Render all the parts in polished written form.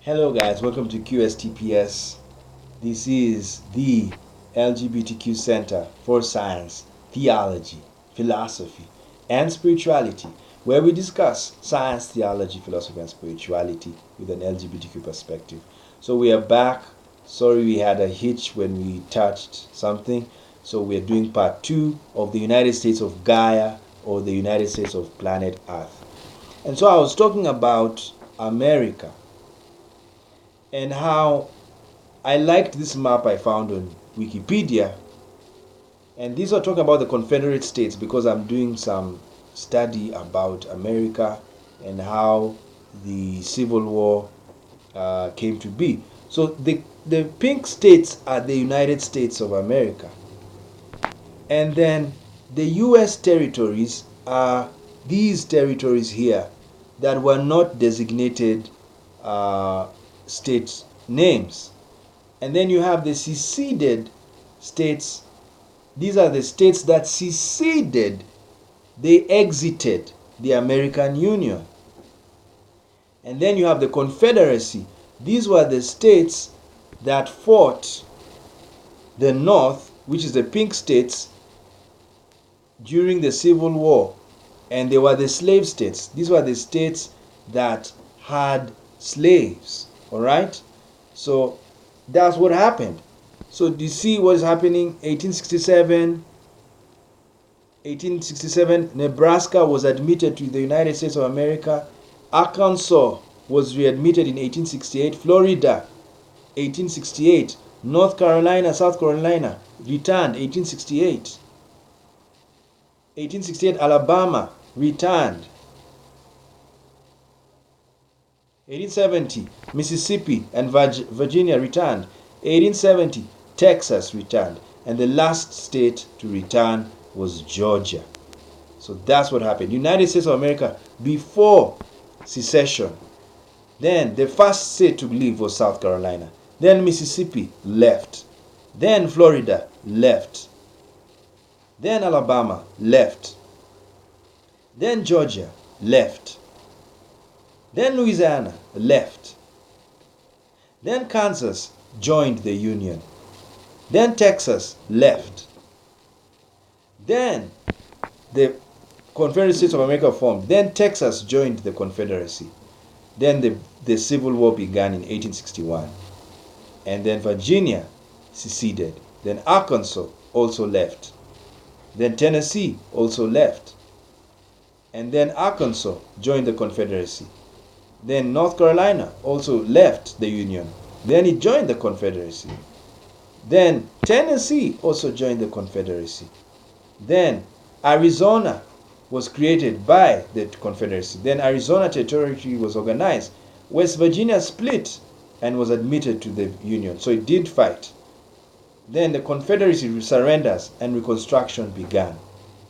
Hello, guys, welcome to QSTPS. This is the LGBTQ Center for Science, Theology, Philosophy, and Spirituality, where we discuss science, theology, philosophy, and spirituality with an LGBTQ perspective. So we are back. Sorry we had a hitch when we touched something. So we are doing part two of the United States of Gaia, or the United States of planet Earth. And so I was talking about America and how I liked this map I found on Wikipedia. And these are talking about the Confederate States because I'm doing some study about America and how the Civil War came to be. So the pink states are the United States of America. And then the U.S. territories are these territories here that were not designated state names. And then you have the seceded states. These are the states that seceded. They exited the American Union. And then you have the Confederacy. These were the states that fought the North, which is the pink states, during the Civil War. And they were the slave states. These were the states that had slaves. All right? So that's what happened. So do you see what's happening? 1867, Nebraska was admitted to the United States of America. Arkansas was readmitted in 1868. Florida, 1868. North Carolina, South Carolina, returned 1868. 1868, Alabama, returned. 1870, Mississippi and Virginia returned. 1870, Texas returned. And the last state to return was Georgia. So that's what happened. United States of America before secession. Then the first state to leave was South Carolina. Then Mississippi left. Then Florida left. Then Alabama left. Then Georgia left. Then Louisiana left. Then Kansas joined the Union. Then Texas left. Then the Confederate States of America formed. Then Texas joined the Confederacy. Then the Civil War began in 1861. And then Virginia seceded. Then Arkansas also left. Then Tennessee also left. And then Arkansas joined the Confederacy. Then North Carolina also left the Union. Then it joined the Confederacy. Then Tennessee also joined the Confederacy. Then Arizona was created by the Confederacy. Then Arizona Territory was organized. West Virginia split and was admitted to the Union. So it did fight. Then the Confederacy surrenders and Reconstruction began.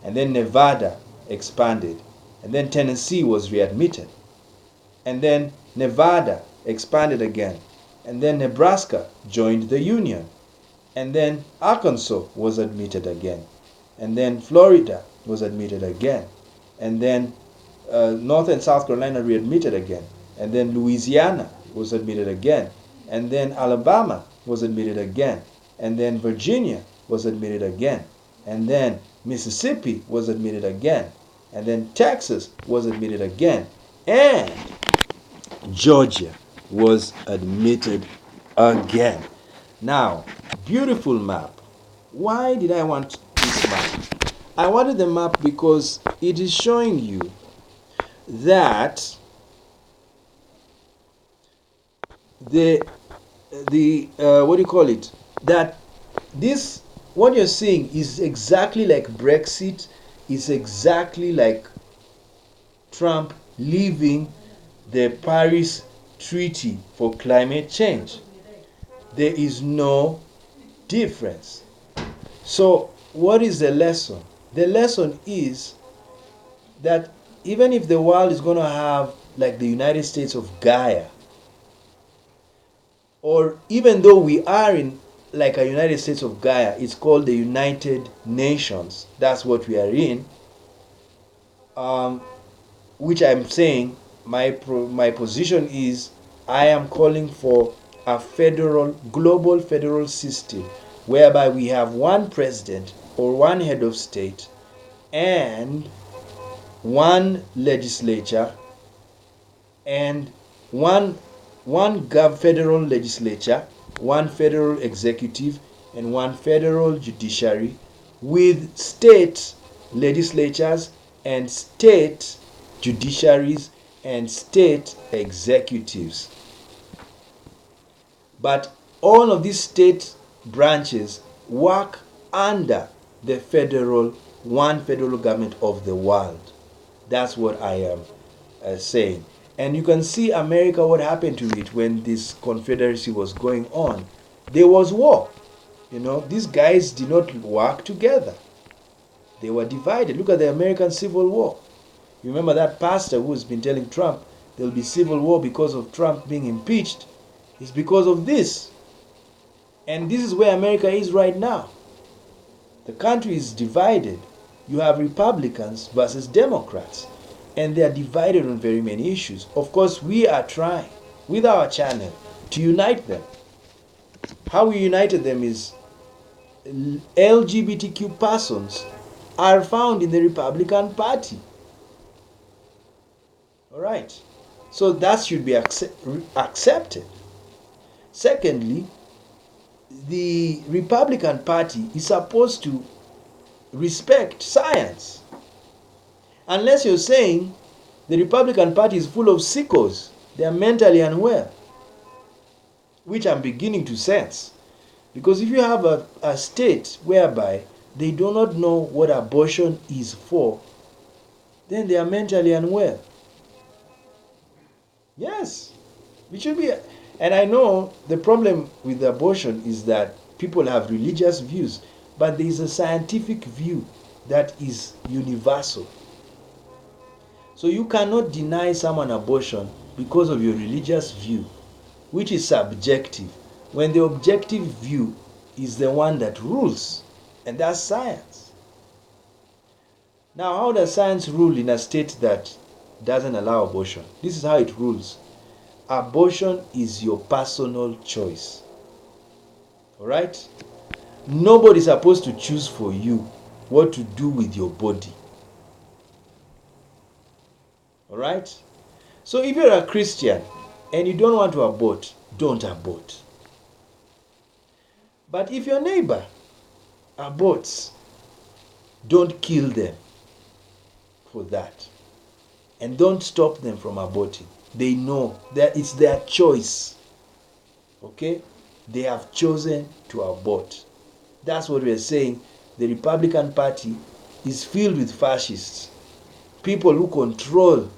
And then Nevada expanded. And then Tennessee was readmitted. And then Nevada expanded again. And then Nebraska joined the Union. And then Arkansas was admitted again. And then Florida was admitted again. And then North and South Carolina readmitted again. And then Louisiana was admitted again. And then Alabama was admitted again. And then Virginia was admitted again. And then Mississippi was admitted again. And then Texas was admitted again. And Georgia was admitted again. Now, beautiful map. Why did I want this map? I wanted the map because it is showing you that the what do you call it? That this, what you're seeing is exactly like Brexit, is exactly like Trump leaving the Paris Treaty for climate change. There is no difference. So what is the lesson? The lesson is that even if the world is going to have like the United States of Gaia, or even though we are in like a United States of Gaia, it's called the United Nations. That's what we are in. Which I'm saying my position is I am calling for a global federal system whereby we have one president or one head of state and one legislature and one federal legislature, one federal executive, and one federal judiciary, with state legislatures and state judiciaries and state executives. But all of these state branches work under the one federal government of the world. That's what I am saying. And you can see America, what happened to it when this confederacy was going on. There was war. These guys did not work together. They were divided. Look at the American Civil War. You remember that pastor who's been telling Trump there will be civil war because of Trump being impeached? It's because of this. And this is where America is right now. The country is divided. You have Republicans versus Democrats, and they are divided on very many issues. Of course, we are trying with our channel to unite them. How we united them is LGBTQ persons are found in the Republican Party. All right. So that should be accepted. Secondly, the Republican Party is supposed to respect science. Unless you're saying the Republican Party is full of sickos, they are mentally unwell, which I'm beginning to sense. Because if you have a state whereby they do not know what abortion is for, then they are mentally unwell. Yes, it should be. And I know the problem with abortion is that people have religious views, but there is a scientific view that is universal. So you cannot deny someone abortion because of your religious view, which is subjective, when the objective view is the one that rules, and that's science. Now, how does science rule in a state that doesn't allow abortion? This is how it rules. Abortion is your personal choice. Alright? Nobody's supposed to choose for you what to do with your body. Alright? So if you're a Christian and you don't want to abort, don't abort. But if your neighbor aborts, don't kill them for that. And don't stop them from aborting. They know that it's their choice. Okay? They have chosen to abort. That's what we're saying. The Republican Party is filled with fascists. People who control.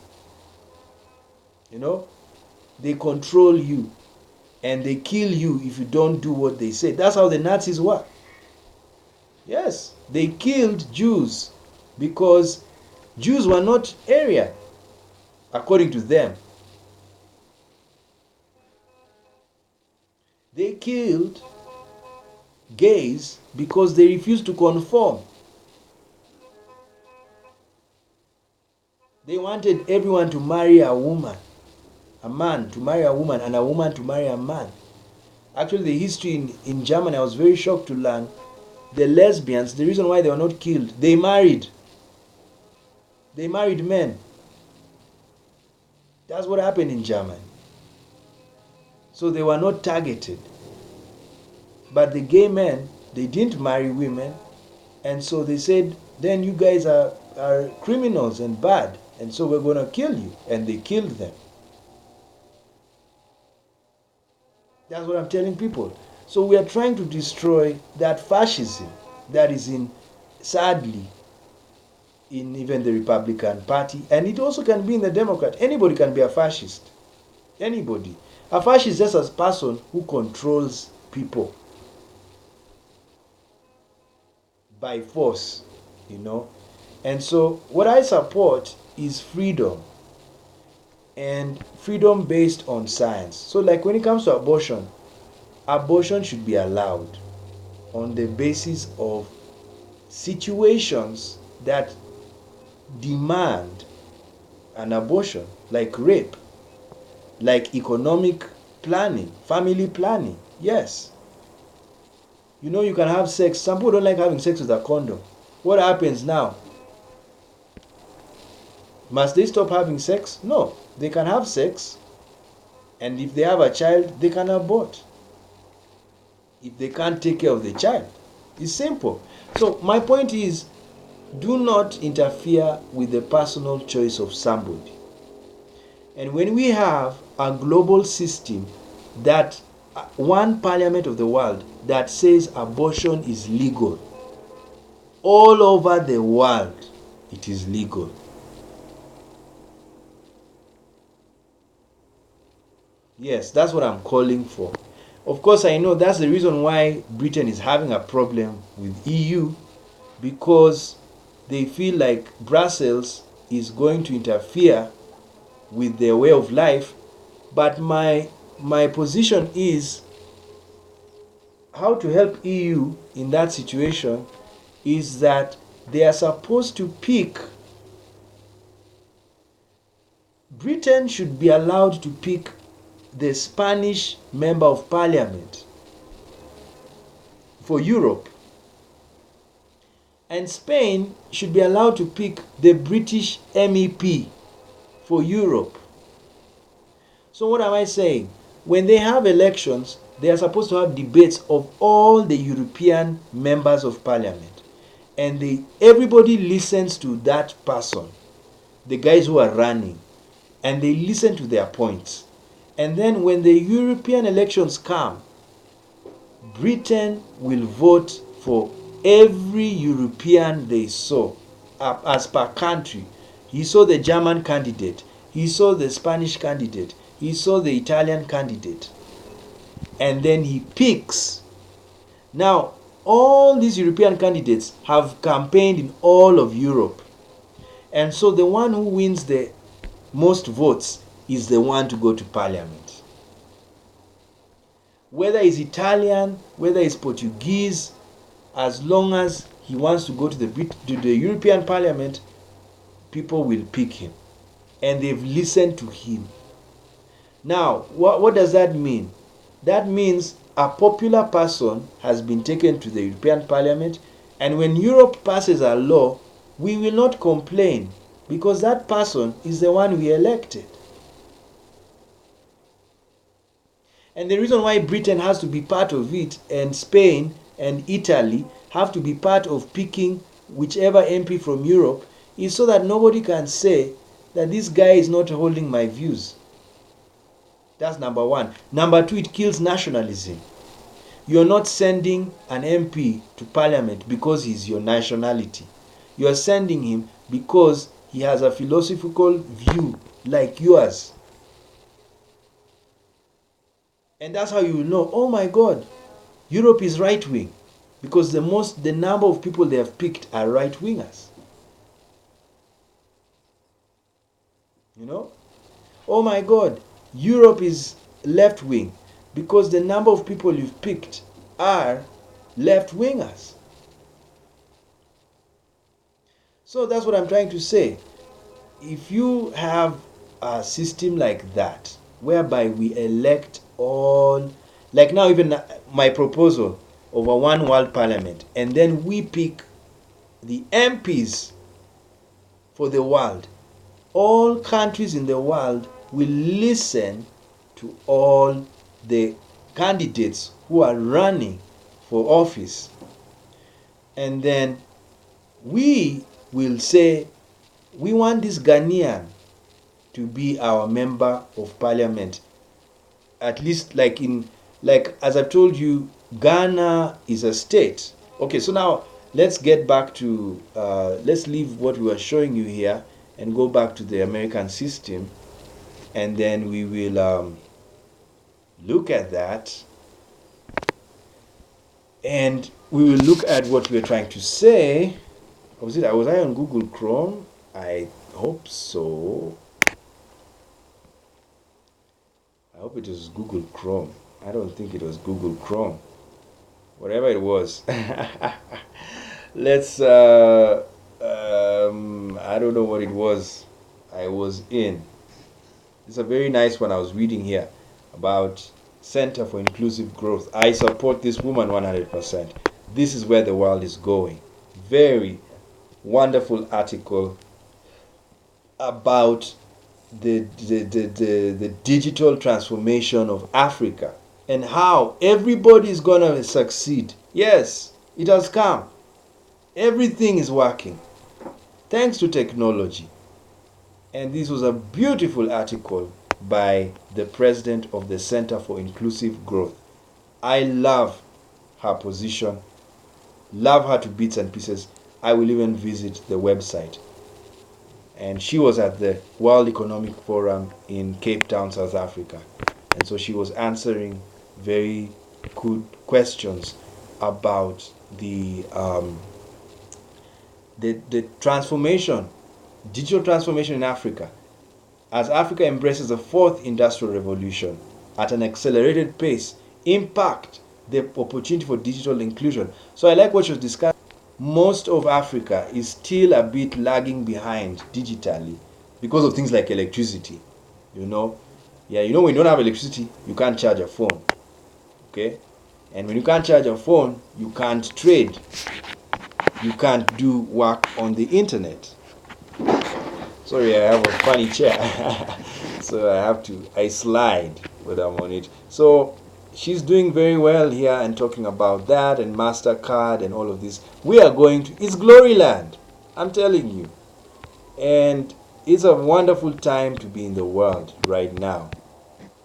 They control you. And they kill you if you don't do what they say. That's how the Nazis were. Yes, they killed Jews because Jews were not Aryan, according to them. They killed gays because they refused to conform. They wanted everyone to marry a woman, a man to marry a woman, and a woman to marry a man. Actually, the history in Germany, I was very shocked to learn the lesbians, the reason why they were not killed, they married. They married men. That's what happened in Germany. So they were not targeted. But the gay men, they didn't marry women. And so they said, then you guys are criminals and bad. And so we're going to kill you. And they killed them. That's what I'm telling people. So we are trying to destroy that fascism that is sadly, in even the Republican Party. And it also can be in the Democrat. Anybody can be a fascist. Anybody. A fascist is just a person who controls people by force, And so what I support is freedom. And freedom based on science. So like when it comes to abortion, abortion should be allowed on the basis of situations that demand an abortion, like rape, like economic planning, family planning. Yes. You know, you can have sex. Some people don't like having sex with a condom. What happens now? Must they stop having sex? No. They can have sex, and if they have a child, they can abort. If they can't take care of the child, it's simple. So my point is, do not interfere with the personal choice of somebody. And when we have a global system, that one parliament of the world that says abortion is legal, all over the world it is legal. Yes, that's what I'm calling for. Of course, I know that's the reason why Britain is having a problem with EU, because they feel like Brussels is going to interfere with their way of life. But my position is, how to help EU in that situation is that they are supposed to pick. Britain should be allowed to pick the Spanish member of parliament for Europe, and Spain should be allowed to pick the British MEP for Europe. So what am I saying? When they have elections, they are supposed to have debates of all the European members of parliament, and everybody listens to that person, the guys who are running, and they listen to their points. And then when the European elections come, Britain will vote for every European they saw, as per country. He saw the German candidate, he saw the Spanish candidate, he saw the Italian candidate, and then he picks. Now, all these European candidates have campaigned in all of Europe, and so the one who wins the most votes is the one to go to parliament. Whether he's Italian, whether he's Portuguese, as long as he wants to go to the European Parliament, people will pick him, and they've listened to him. Now, what does that mean? That means a popular person has been taken to the European Parliament, and when Europe passes a law, we will not complain, because that person is the one we elected. And the reason why Britain has to be part of it, and Spain and Italy have to be part of picking whichever MP from Europe, is so that nobody can say that this guy is not holding my views. That's number one. Number two, it kills nationalism. You're not sending an MP to parliament because he's your nationality. You're sending him because he has a philosophical view like yours. And that's how you will know, oh my God, Europe is right wing, because the number of people they have picked are right wingers. You know? Oh my God, Europe is left wing, because the number of people you've picked are left wingers. So that's what I'm trying to say. If you have a system like that, whereby we elect all, like now even my proposal of a one world parliament, and then we pick the MPs for the world, all countries in the world will listen to all the candidates who are running for office, and then we will say, we want this Ghanaian to be our member of parliament. At least like as I've told you, Ghana is a state. Okay, so now let's get back to let's leave what we were showing you here and go back to the American system, and then we will look at that, and we will look at what we're trying to say. Was I on Google Chrome? I hope so. I hope it was Google Chrome. I don't think it was Google Chrome. Whatever it was. Let's I don't know what it was I was in. It's a very nice one I was reading here about Center for Inclusive Growth. I support this woman 100%. This is where the world is going. Very wonderful article about the digital transformation of Africa and how everybody is going to succeed. Yes, it has come. Everything is working thanks to technology. And this was a beautiful article by the president of the Center for Inclusive Growth. I love her position, love her to bits and pieces. I will even visit the website. And she was at the World Economic Forum in Cape Town, South Africa. And so she was answering very good questions about the transformation, digital transformation in Africa, as Africa embraces the fourth industrial revolution at an accelerated pace, impact the opportunity for digital inclusion. So I like what she was discussing. Most of Africa is still a bit lagging behind digitally because of things like electricity. When you don't have electricity, you can't charge a phone. Okay? And when you can't charge a phone, you can't trade. You can't do work on the internet. Sorry, I have a funny chair. So I slide when I'm on it. So she's doing very well here and talking about that and MasterCard and all of this. We are going to, it's glory land, I'm telling you. And it's a wonderful time to be in the world right now.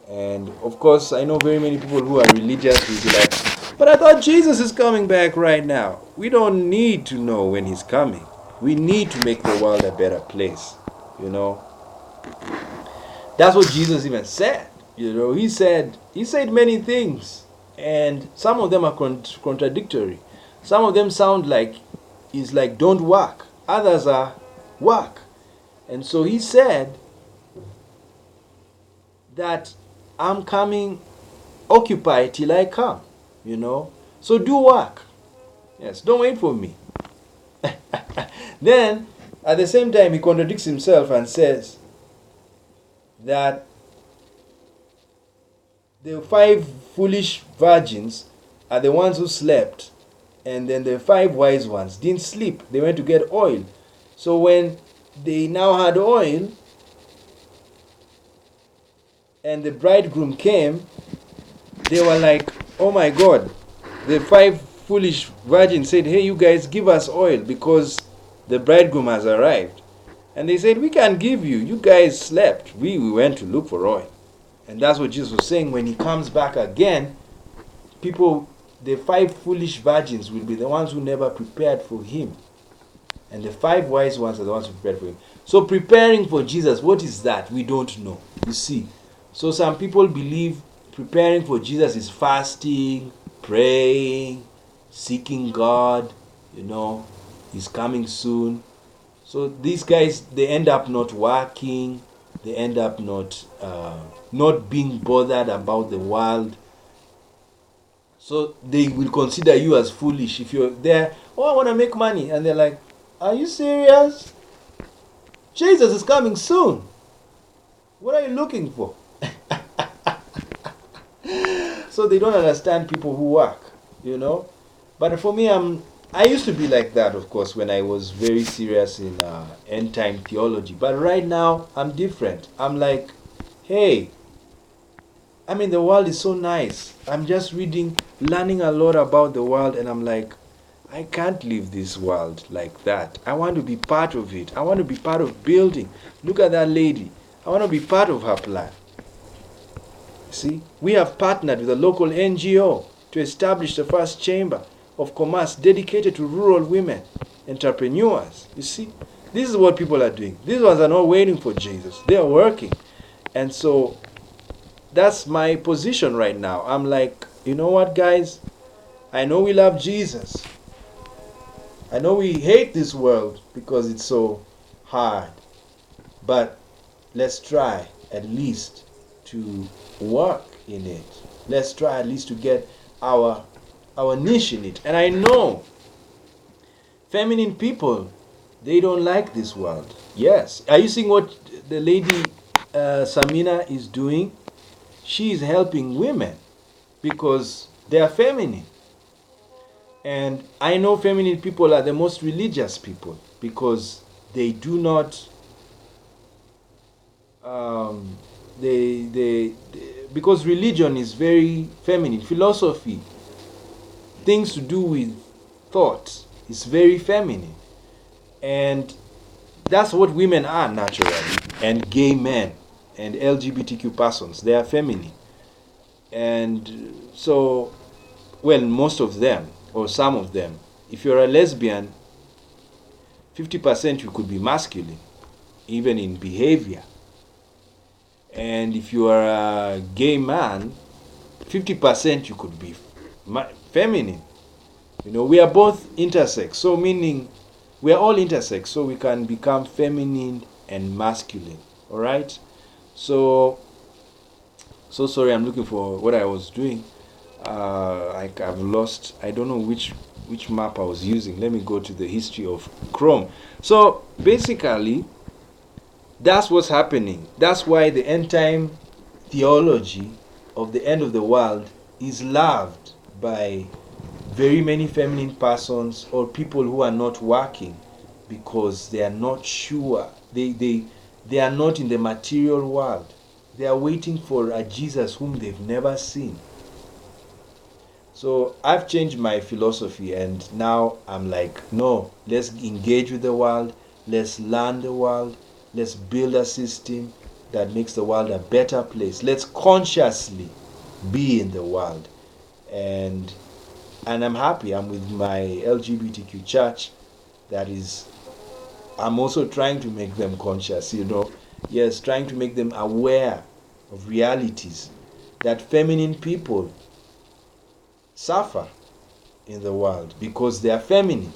And of course, I know very many people who are religious will be like, but I thought Jesus is coming back right now. We don't need to know when he's coming. We need to make the world a better place. That's what Jesus even said. He said many things, and some of them are contradictory. Some of them sound like it's like don't work. Others are work. And so he said that I'm coming, occupy till I come. So do work. Yes, don't wait for me. Then at the same time he contradicts himself and says that the 5 foolish virgins are the ones who slept, and then the 5 wise ones didn't sleep. They went to get oil. So when they now had oil and the bridegroom came, they were like, oh my God. The 5 foolish virgins said, hey, you guys, give us oil because the bridegroom has arrived. And they said, we can't give you. You guys slept. We went to look for oil. And that's what Jesus was saying. When he comes back again, the 5 foolish virgins will be the ones who never prepared for him. And the 5 wise ones are the ones who prepared for him. So preparing for Jesus, what is that? We don't know. You see. So some people believe preparing for Jesus is fasting, praying, seeking God. He's coming soon. So these guys, they end up not working. They end up not being bothered about the world. So they will consider you as foolish if you're there. Oh, I want to make money. And they're like, are you serious? Jesus is coming soon. What are you looking for? So they don't understand people who work, But for me, I used to be like that, of course, when I was very serious in end time theology. But right now, I'm different. I'm like, hey, the world is so nice. I'm just learning a lot about the world, and I'm like, I can't leave this world like that. I want to be part of it. I want to be part of building. Look at that lady. I want to be part of her plan. See, we have partnered with a local NGO to establish the first chamber of commerce dedicated to rural women entrepreneurs. You see, this is what people are doing. These ones are not waiting for Jesus. They are working. And so that's my position right now. I'm like, you know what, guys? I know we love Jesus. I know we hate this world because it's so hard. But let's try at least to work in it. Let's try at least to get our niche in it. And I know feminine people, they don't like this world. Yes. Are you seeing what the lady Samina is doing, she is helping women because they are feminine. And I know feminine people are the most religious people because they do not, um, because religion is very feminine. Philosophy, things to do with thought, is very feminine. And that's what women are naturally. And gay men and LGBTQ persons, they are feminine. And so, well, most of them, or some of them, if you're a lesbian, 50% you could be masculine, even in behavior. And if you are a gay man, 50% you could be feminine. You know, we are both intersex, so meaning we are all intersex, so we can become feminine and masculine. All right. So sorry, I'm looking for what I was doing. I've lost. I don't know which map I was using. Let me go to the history of Chrome. So basically, that's what's happening. That's why the end time theology of the end of the world is loved by very many feminine persons or people who are not working because they are not sure. They are not in the material world. They are waiting for a Jesus whom they've never seen. So I've changed my philosophy and now I'm like, no, let's engage with the world, let's learn the world, let's build a system that makes the world a better place. Let's consciously be in the world. And I'm happy. I'm with my LGBTQ church. That is, I'm also trying to make them conscious, you know. Yes, trying to make them aware of realities that feminine people suffer in the world because they are feminine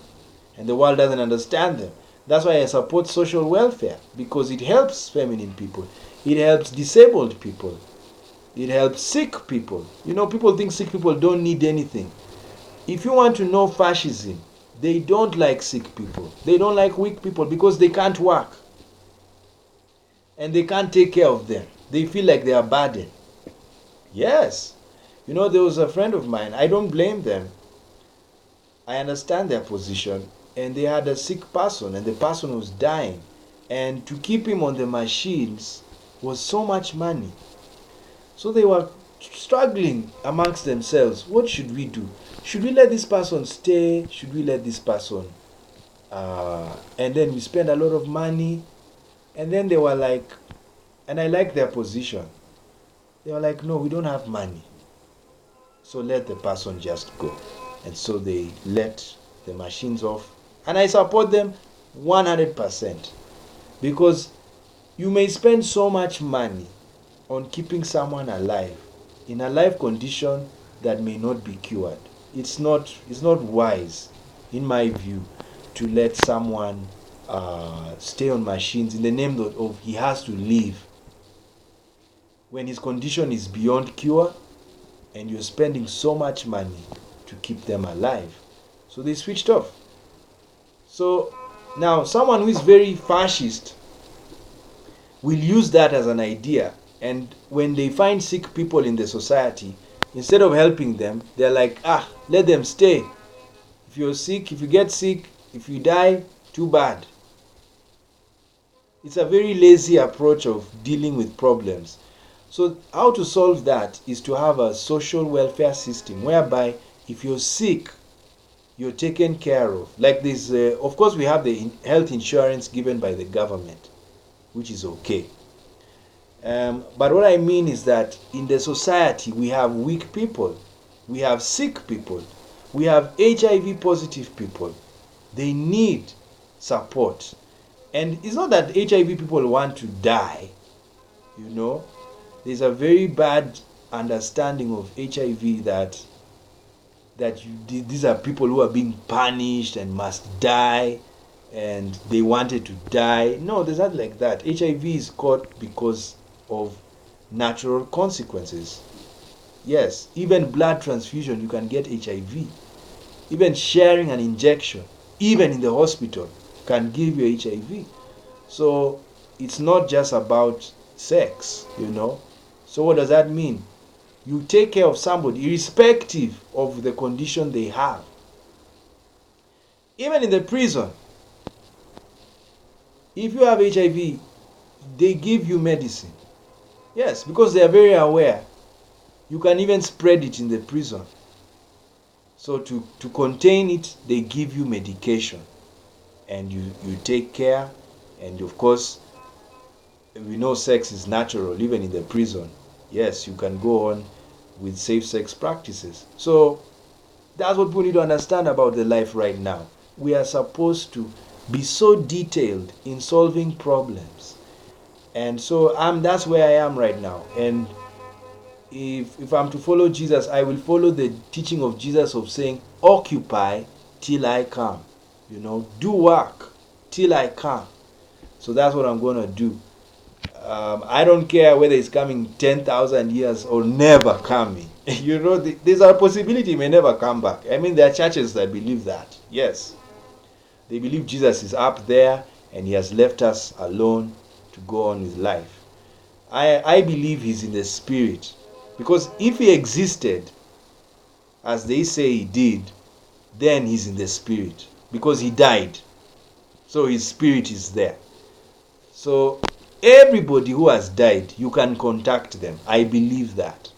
and the world doesn't understand them. That's why I support social welfare, because it helps feminine people, it helps disabled people, it helps sick people. You know, people think sick people don't need anything. If you want to know fascism, they don't like sick people, they don't like weak people because they can't work and they can't take care of them. They feel like they are burdened. Yes. You know, there was a friend of mine, I don't blame them. I understand their position. And they had a sick person, and the person was dying. And to keep him on the machines was so much money. So they were struggling amongst themselves. What should we do? Should we let this person stay? Should we let this person? And then we spend a lot of money. And then they were like, and I like their position. They were like, no, we don't have money. So let the person just go. And so they let the machines off. And I support them 100%. Because you may spend so much money on keeping someone alive in a life condition that may not be cured. It's not wise, in my view, to let someone stay on machines in the name of he has to live when his condition is beyond cure and you're spending so much money to keep them alive. So they switched off. So now someone who is very fascist will use that as an idea, and when they find sick people in the society, instead of helping them, they're like, let them stay. If you're sick, if you get sick, if you die, too bad. It's a very lazy approach of dealing with problems. So how to solve that is to have a social welfare system whereby if you're sick, you're taken care of. Like this, of course we have the health insurance given by the government, which is okay. But what I mean is that in the society we have weak people, we have sick people, we have HIV positive people. They need support. And it's not that HIV people want to die, you know. There's a very bad understanding of HIV that these are people who are being punished and must die and they wanted to die. No, there's not like that. HIV is caught because of natural consequences. Yes, even blood transfusion, you can get HIV. Even sharing an injection, even in the hospital, can give you HIV. So it's not just about sex, So what does that mean? You take care of somebody irrespective of the condition they have. Even in the prison, if you have HIV, they give you medicine. Yes, because they are very aware. You can even spread it in the prison. So to contain it, they give you medication. And you take care. And of course, we know sex is natural, even in the prison. Yes, you can go on with safe sex practices. So that's what people need to understand about the life right now. We are supposed to be so detailed in solving problems. And so that's where I am right now. And if I'm to follow Jesus, I will follow the teaching of Jesus of saying, occupy till I come. Do work till I come. So that's what I'm going to do. I don't care whether it's coming 10,000 years or never coming. There's a possibility it may never come back. I mean, there are churches that believe that. Yes. They believe Jesus is up there and he has left us alone to go on with life. I believe he's in the spirit. Because if he existed, as they say he did, then he's in the spirit. Because he died. So his spirit is there. So everybody who has died, you can contact them. I believe that.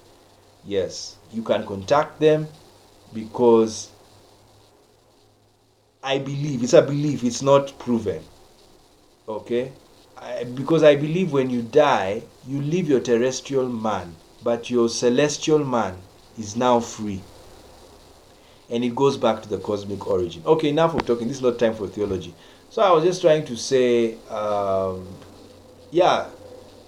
Yes, you can contact them because I believe. It's a belief. It's not proven. Okay? Because I believe when you die, you leave your terrestrial man, but your celestial man is now free. And it goes back to the cosmic origin. Okay, enough of talking. This is not time for theology. So I was just trying to say,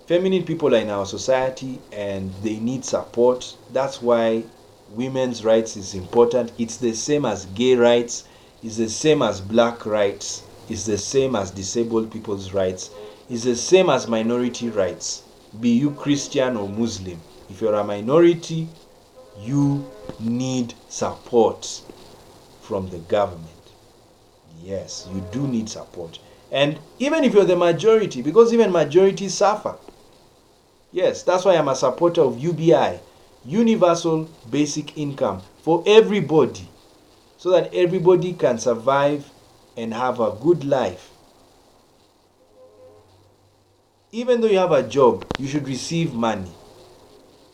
feminine people are in our society and they need support. That's why women's rights is important. It's the same as gay rights. It's the same as black rights. It's the same as disabled people's rights. It's the same as minority rights. Be you Christian or Muslim. If you're a minority, you need support from the government. Yes, you do need support. And even if you're the majority, because even majorities suffer. Yes, that's why I'm a supporter of UBI, Universal Basic Income, for everybody, so that everybody can survive and have a good life. Even though you have a job, you should receive money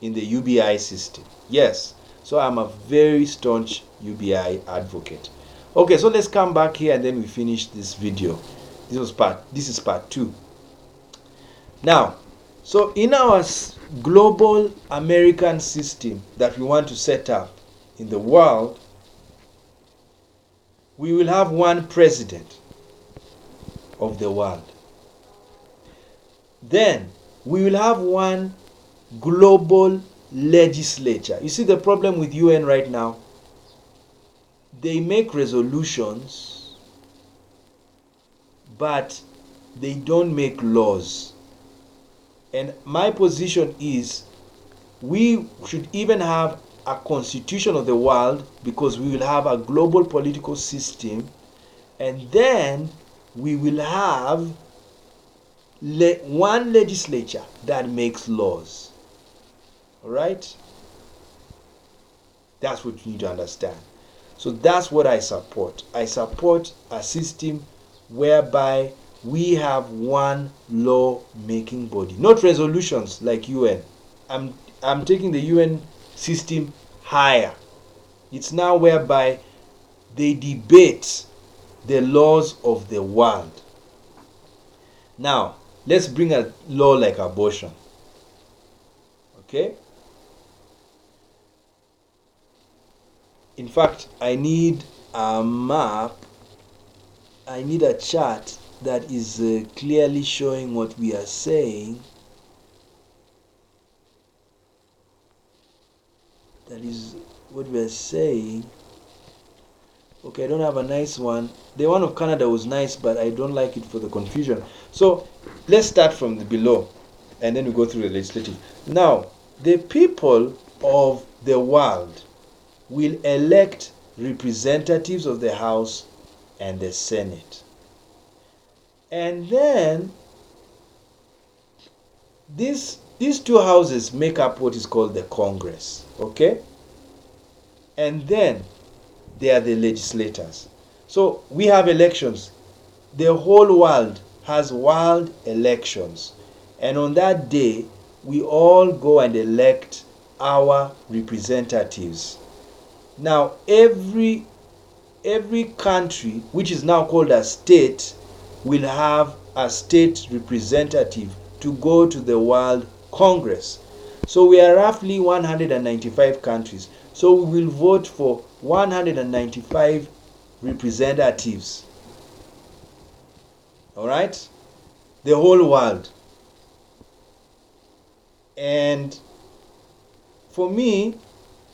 in the UBI system. Yes, so I'm a very staunch UBI advocate. Okay, so let's come back here and then we finish this video. This is part 2. Now, so in our global American system that we want to set up in the world, we will have one president of the world. Then we will have one global legislature. You see the problem with UN right now? They make resolutions, but they don't make laws. And my position is we should even have a constitution of the world, because we will have a global political system, and then we will have one legislature that makes laws. All right? That's what you need to understand. So that's what I support. I support a system whereby we have one law-making body, not resolutions like UN. I'm taking the UN system higher. It's now whereby they debate the laws of the world. Now, let's bring a law like abortion. Okay? In fact, I need a map. I need a chart that is clearly showing what we are saying. That is what we are saying. Okay, I don't have a nice one. The one of Canada was nice, but I don't like it for the confusion. So let's start from the below, and then we go through the legislative. Now, the people of the world will elect representatives of the House and the Senate. And then These two houses make up what is called the Congress, okay? And then they are the legislators. So we have elections. The whole world has world elections. And on that day, we all go and elect our representatives. Now, every country, which is now called a state, will have a state representative to go to the World Congress. So we are roughly 195 countries. So we will vote for 195 representatives. All right? The whole world. And for me,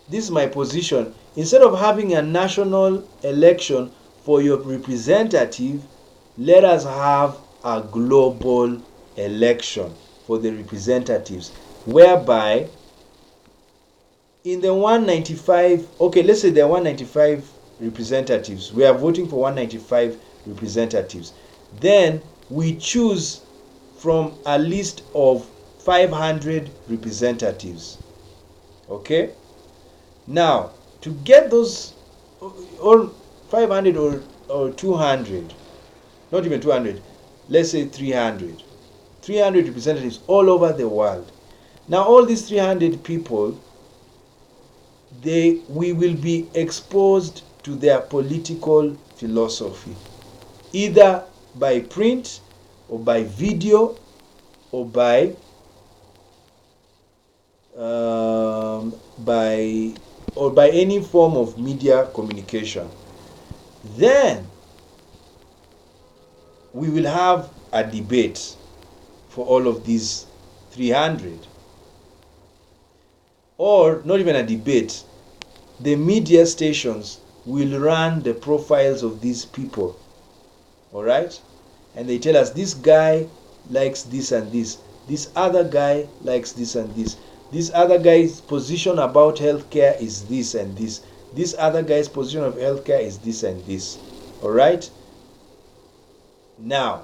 this is my position. Instead of having a national election for your representative, let us have a global election for the representatives, whereby in the 195, okay, let's say there are 195 representatives. We are voting for 195 representatives. Then we choose from a list of 500 representatives. Okay? Now, to get those, or 500 or 200, not even 200, let's say 300 representatives all over the world. Now, all these 300 people, we will be exposed to their political philosophy, either by print or by video or by any form of media communication. Then we will have a debate for all of these 300. Or not even a debate. The media stations will run the profiles of these people. All right? And they tell us this guy likes this and this. This other guy likes this and this. This other guy's position about healthcare is this and this. This other guy's position of healthcare is this and this. All right? Now,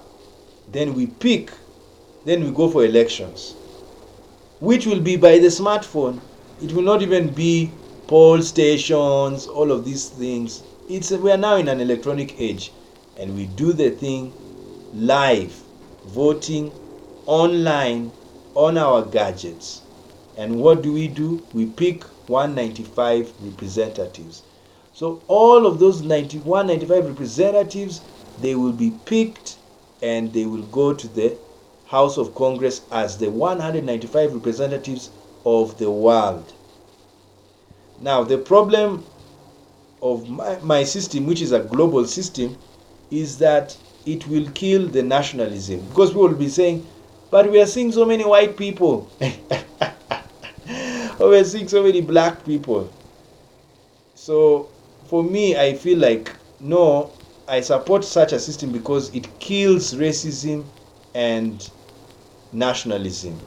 then we pick, then we go for elections, which will be by the smartphone. It will not even be poll stations, all of these things. We are now in an electronic age, and we do the thing live, voting online on our gadgets. And what do? We pick 195 representatives. So all of those 195 representatives, they will be picked and they will go to the House of Congress as the 195 representatives of the world. Now, the problem of my system, which is a global system, is that it will kill the nationalism. Because people will be saying, but we are seeing so many white people. Or we are seeing so many black people. So, for me, I feel like, no, I support such a system because it kills racism and nationalism.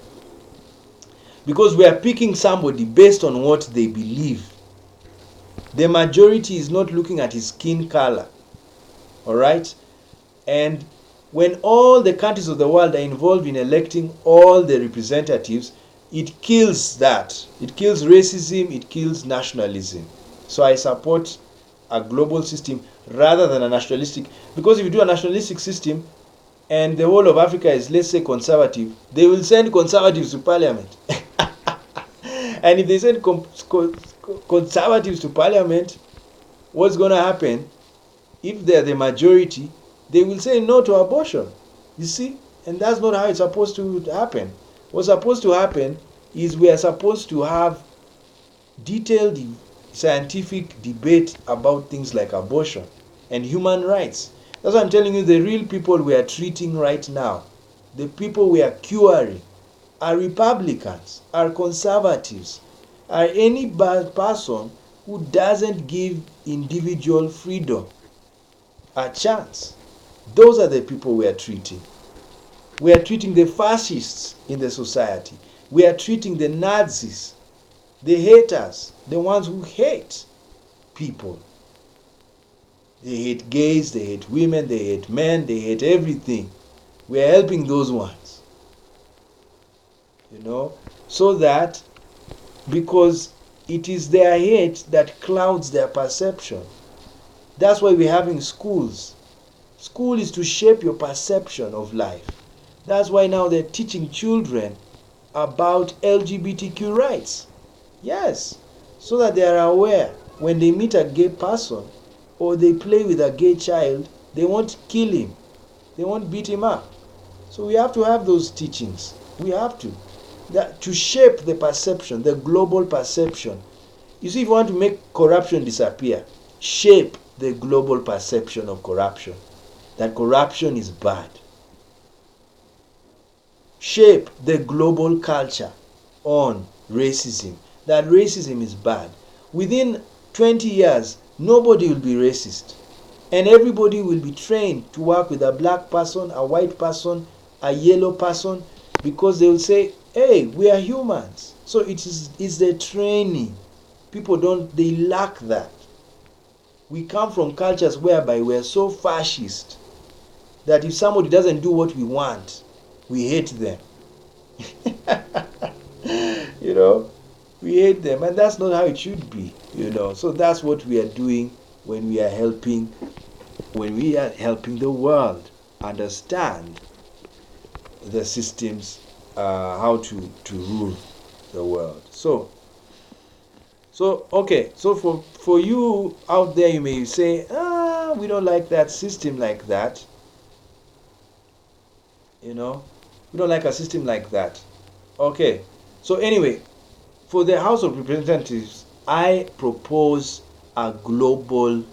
Because we are picking somebody based on what they believe. The majority is not looking at his skin color. Alright? And when all the countries of the world are involved in electing all the representatives, it kills that. It kills racism, it kills nationalism. So I support a global system rather than a nationalistic. Because if you do a nationalistic system and the whole of Africa is, let's say, conservative, they will send conservatives to parliament. And if they send conservatives to parliament, what's going to happen? If they're the majority, they will say no to abortion. You see? And that's not how it's supposed to happen. What's supposed to happen is we are supposed to have detailed scientific debate about things like abortion and human rights. That's why I'm telling you, the real people we are treating right now, the people we are curing, are Republicans, are conservatives, are any bad person who doesn't give individual freedom a chance. Those are the people we are treating. We are treating the fascists in the society. We are treating the Nazis, the haters, the ones who hate people. They hate gays, they hate women, they hate men, they hate everything. We are helping those ones. so that, because it is their hate that clouds their perception. That's why we're having schools. School is to shape your perception of life. That's why now they're teaching children about LGBTQ rights. Yes, so that they are aware when they meet a gay person or they play with a gay child, they won't kill him, they won't beat him up. So we have to have those teachings. We have to. To shape the perception, the global perception. You see, if you want to make corruption disappear, shape the global perception of corruption. That corruption is bad. Shape the global culture on racism. That racism is bad. Within 20 years, nobody will be racist. And everybody will be trained to work with a black person, a white person, a yellow person, because they will say, hey, we are humans. So it's the training. People they lack that. We come from cultures whereby we're so fascist that if somebody doesn't do what we want, we hate them. We hate them, and that's not how it should be. So that's what we are doing when we are helping the world understand the systems, how to rule the world. So okay, so for you out there, you may say, we don't like that system like that. We don't like a system like that. Okay, so anyway, for the House of Representatives, I propose a global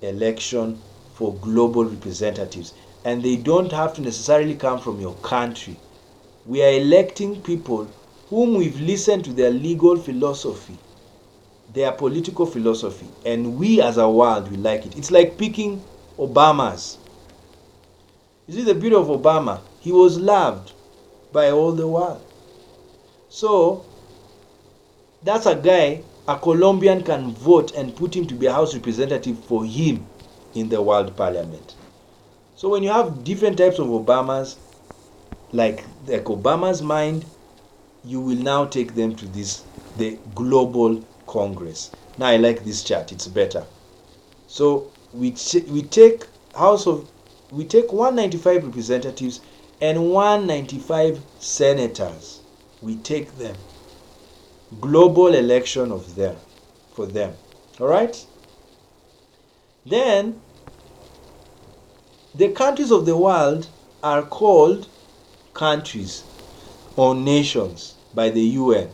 election for global representatives, and they don't have to necessarily come from your country. We are electing people whom we've listened to their legal philosophy, their political philosophy, and we as a world will like it. It's like picking Obamas. You see the beauty of Obama? He was loved by all the world. So that's a guy a Colombian can vote and put him to be a House representative for him in the world parliament. So when you have different types of Obamas, like Obama's mind, you will now take them to the global Congress. Now I like this chart, it's better. So we take 195 representatives and 195 senators. We take them. Global election for them. All right? Then the countries of the world are called countries or nations by the UN.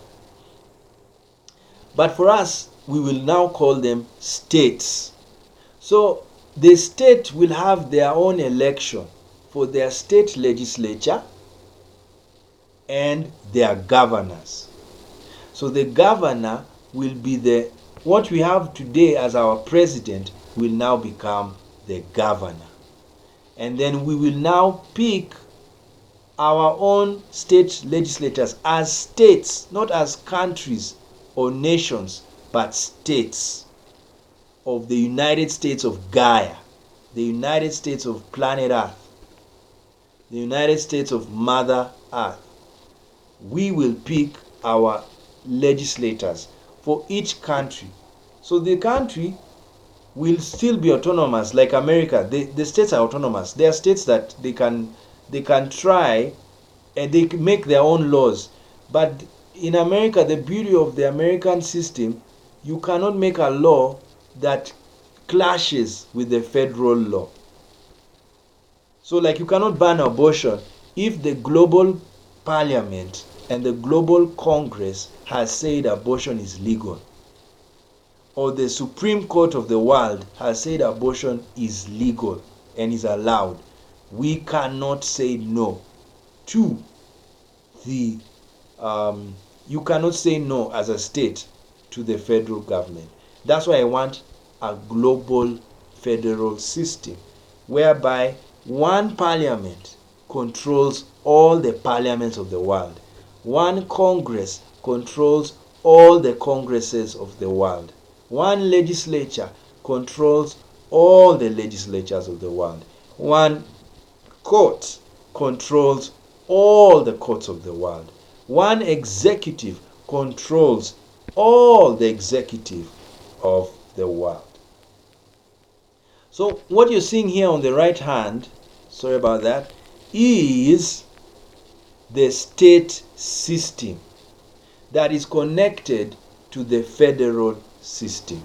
But for us, we will now call them states. So the state will have their own election for their state legislature and their governors. So the governor will be what we have today as our president will now become the governor. And then we will now pick our own state legislators as states, not as countries or nations, but states of the United States of Gaia, the United States of planet Earth, the United States of Mother Earth. We will pick our legislators for each country. So the country will still be autonomous, like America. The states are autonomous. There are states that they can try and they make their own laws. But in America, the beauty of the American system, you cannot make a law that clashes with the federal law. So like you cannot ban abortion if the global parliament and the global Congress has said abortion is legal, or the Supreme Court of the world has said abortion is legal and is allowed. We cannot say no to you cannot say no as a state to the federal government. That's why I want a global federal system whereby one parliament controls all the parliaments of the world. One Congress controls all the congresses of the world. One legislature controls all the legislatures of the world. One court controls all the courts of the world. One executive controls all the executive of the world. So what you're seeing here on the right hand, sorry about that, is the state system that is connected to the federal system.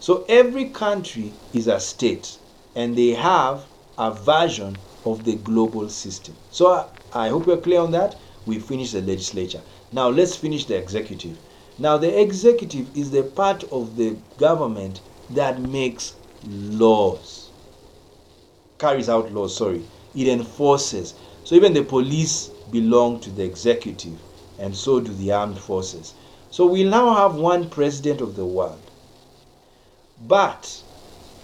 So every country is a state, and they have a version of the global system. So I hope you're clear on that. We finished the legislature. Now let's finish the executive. Now the executive is the part of the government that makes laws, carries out laws, it enforces. So even the police belong to the executive, and so do the armed forces. So we now have one president of the world. But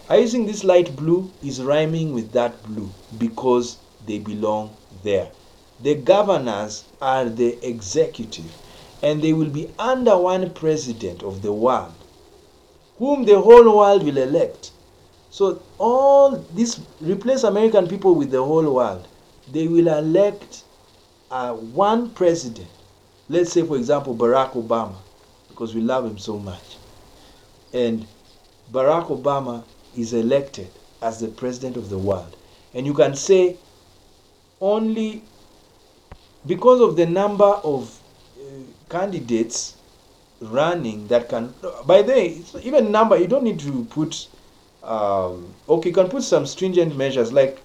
using this light blue is rhyming with that blue because they belong there. The governors are the executive, and they will be under one president of the world, whom the whole world will elect. So all this, replace American people with the whole world. They will elect one president. Let's say, for example, Barack Obama, because we love him so much. And Barack Obama is elected as the president of the world. And you can say only because of the number of candidates running that can, by the way, even number, you don't need to put, okay, you can put some stringent measures. Like,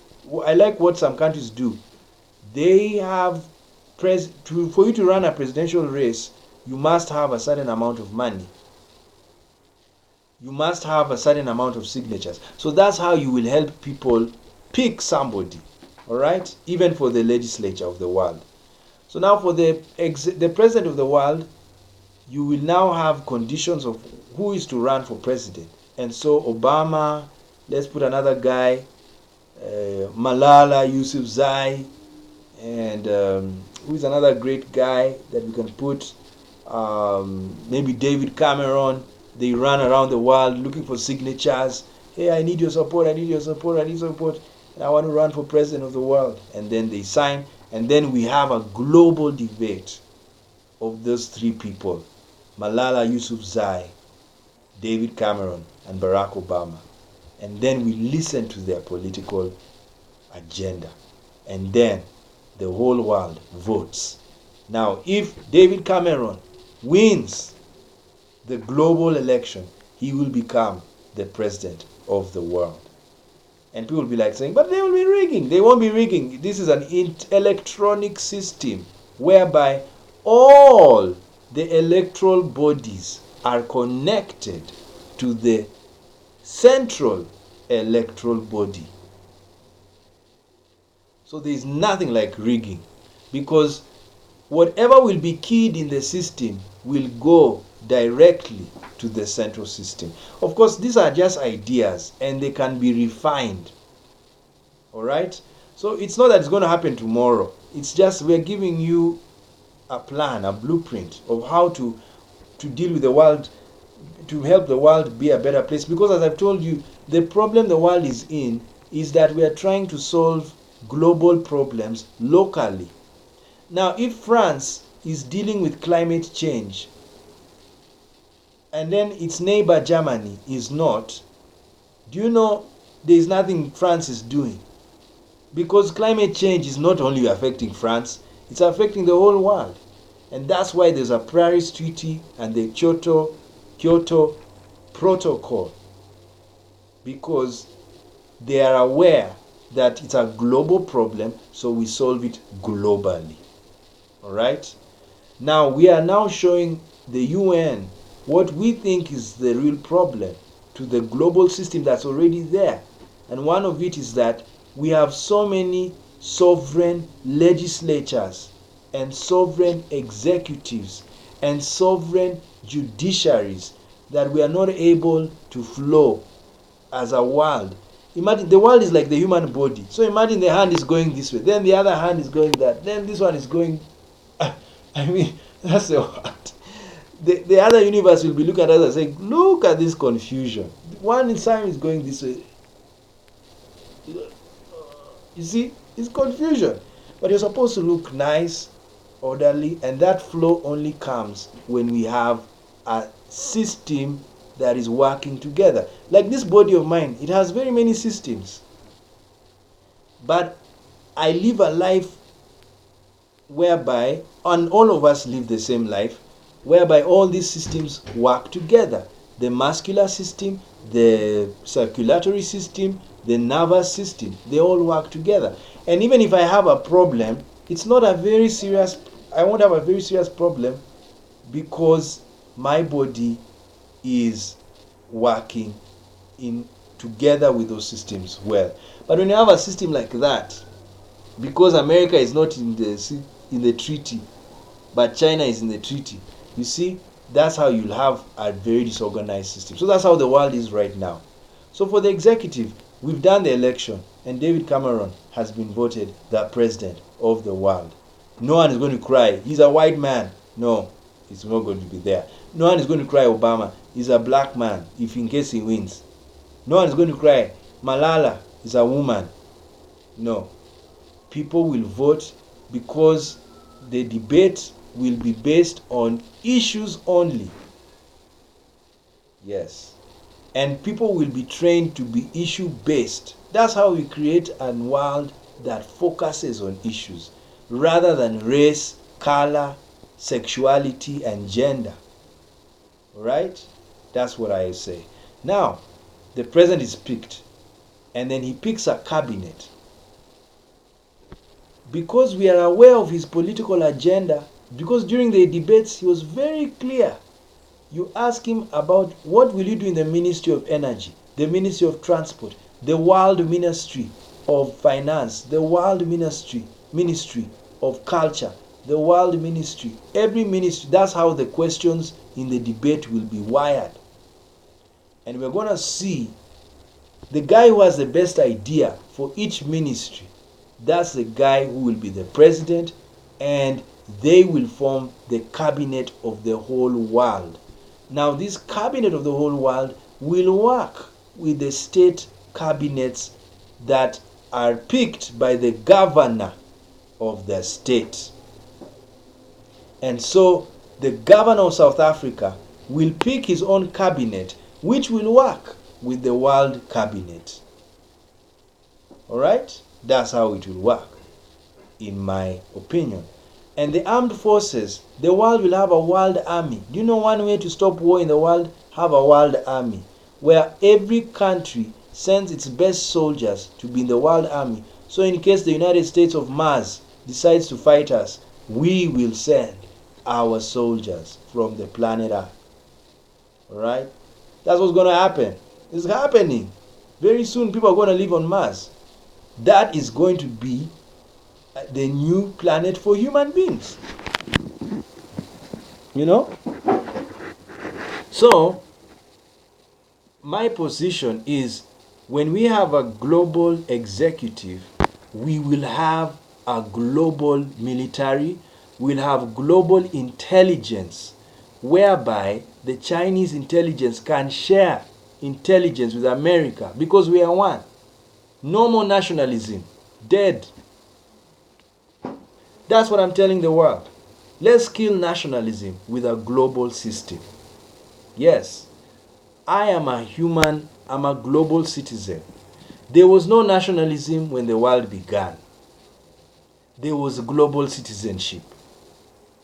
I like what some countries do. They have, for you to run a presidential race, you must have a certain amount of money. You must have a certain amount of signatures. So that's how you will help people pick somebody, all right? Even for the legislature of the world. So now for the president of the world, you will now have conditions of who is to run for president. And so Obama, let's put another guy, Malala Yousafzai, and who is another great guy that we can put, maybe David Cameron. They run around the world looking for signatures. Hey, I need your support, I need your support, I need support, and I want to run for president of the world. And then they sign, and then we have a global debate of those three people, Malala Yousafzai, David Cameron, and Barack Obama. And then we listen to their political agenda. And then the whole world votes. Now, if David Cameron wins the global election, he will become the president of the world. And people will be like saying, but they will be rigging. They won't be rigging. This is an electronic system whereby all the electoral bodies are connected to the central electoral body. So there is nothing like rigging, because whatever will be keyed in the system will go directly to the central system. Of course, these are just ideas and they can be refined. All right? So it's not that it's going to happen tomorrow. It's just we're giving you a plan, a blueprint of how to deal with the world, to help the world be a better place. Because as I've told you, the problem the world is in is that we are trying to solve global problems locally. Now, if France is dealing with climate change and then its neighbor Germany is not, do you know there is nothing France is doing? Because climate change is not only affecting France, it's affecting the whole world. And that's why there's a Paris Treaty and the Kyoto Protocol, because they are aware that it's a global problem, so we solve it globally. All right? Now, we are now showing the UN what we think is the real problem to the global system that's already there. And one of it is that we have so many sovereign legislatures and sovereign executives and sovereign judiciaries that we are not able to flow as a world. Imagine the world is like the human body. So imagine the hand is going this way, then the other hand is going that, then this one is going. I mean, that's the what. The other universe will be looking at us and saying, look at this confusion. One inside is going this way. You see, it's confusion. But you're supposed to look nice orderly, and that flow only comes when we have a system that is working together. Like this body of mine, it has very many systems, but I live a life whereby, and all of us live the same life, whereby all these systems work together. The muscular system, the circulatory system, the nervous system, they all work together. And even if I have a problem, it's not a very serious, I won't have a very serious problem because my body is working in together with those systems well. But when you have a system like that, because America is not in the treaty, but China is in the treaty, you see, that's how you'll have a very disorganized system. So that's how the world is right now. So for the executive, we've done the election, and David Cameron has been voted the president of the world. No one is going to cry, he's a white man. No, it's not going to be there. No one is going to cry, Obama, he's a black man, if in case he wins. No one is going to cry, Malala is a woman. No. People will vote because the debate will be based on issues only. Yes. And people will be trained to be issue based. That's how we create a world that focuses on issues rather than race, color, sexuality, and gender. Right? That's what I say. Now, the president is picked, and then he picks a cabinet. Because we are aware of his political agenda, because during the debates he was very clear. You ask him about what will you do in the Ministry of Energy, the Ministry of Transport, the World Ministry of Finance, the World Ministry of Culture, the World Ministry, every ministry. That's how the questions in the debate will be wired. And we're going to see the guy who has the best idea for each ministry. That's the guy who will be the president, and they will form the cabinet of the whole world. Now, this cabinet of the whole world will work with the state cabinets that are picked by the governor of the state. And so, the governor of South Africa will pick his own cabinet, which will work with the world cabinet. All right? That's how it will work, in my opinion. And the armed forces, the world will have a world army. Do you know one way to stop war in the world? Have a world army, where every country sends its best soldiers to be in the world army. So in case the United States of Mars decides to fight us, we will send our soldiers from the planet Earth. Alright? That's what's going to happen. It's happening. Very soon people are going to live on Mars. That is going to be the new planet for human beings. You know? So, my position is when we have a global executive, we will have a global military, we'll have global intelligence, whereby the Chinese intelligence can share intelligence with America because we are one. No more nationalism. Dead. That's what I'm telling the world. Let's kill nationalism with a global system. Yes, I am a human. I'm a global citizen. There was no nationalism when the world began. There was global citizenship